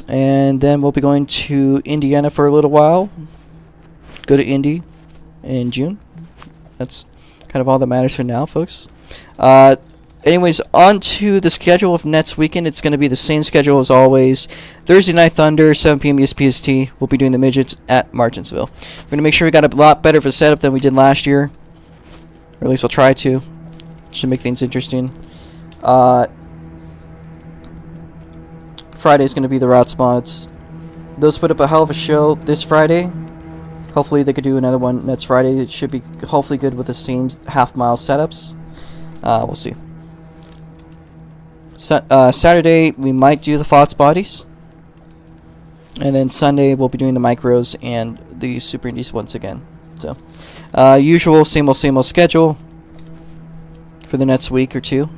and then we'll be going to Indiana for a little while. Go to Indy in June. That's kind of all that matters for now, folks. Anyways, on to the schedule of next weekend. It's going to be the same schedule as always. Thursday Night Thunder, 7 p.m. PST. We'll be doing the midgets at Martinsville. We're going to make sure we got a lot better of a setup than we did last year, or at least we'll try to. Should make things interesting. Friday's going to be the routes mods. Those put up a hell of a show this Friday. Hopefully they could do another one next Friday. It should be hopefully good with the same half-mile setups. We'll see. Saturday we might do the Fox bodies, and then Sunday we'll be doing the micros and the Super Indies once again. So, usual same old schedule for the next week or two.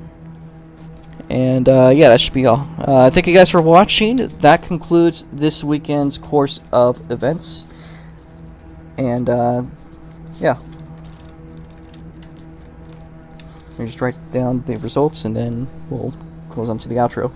And yeah, that should be all. Thank you guys for watching. That concludes this weekend's course of events. And yeah, we just write down the results and then we'll close on to the outro.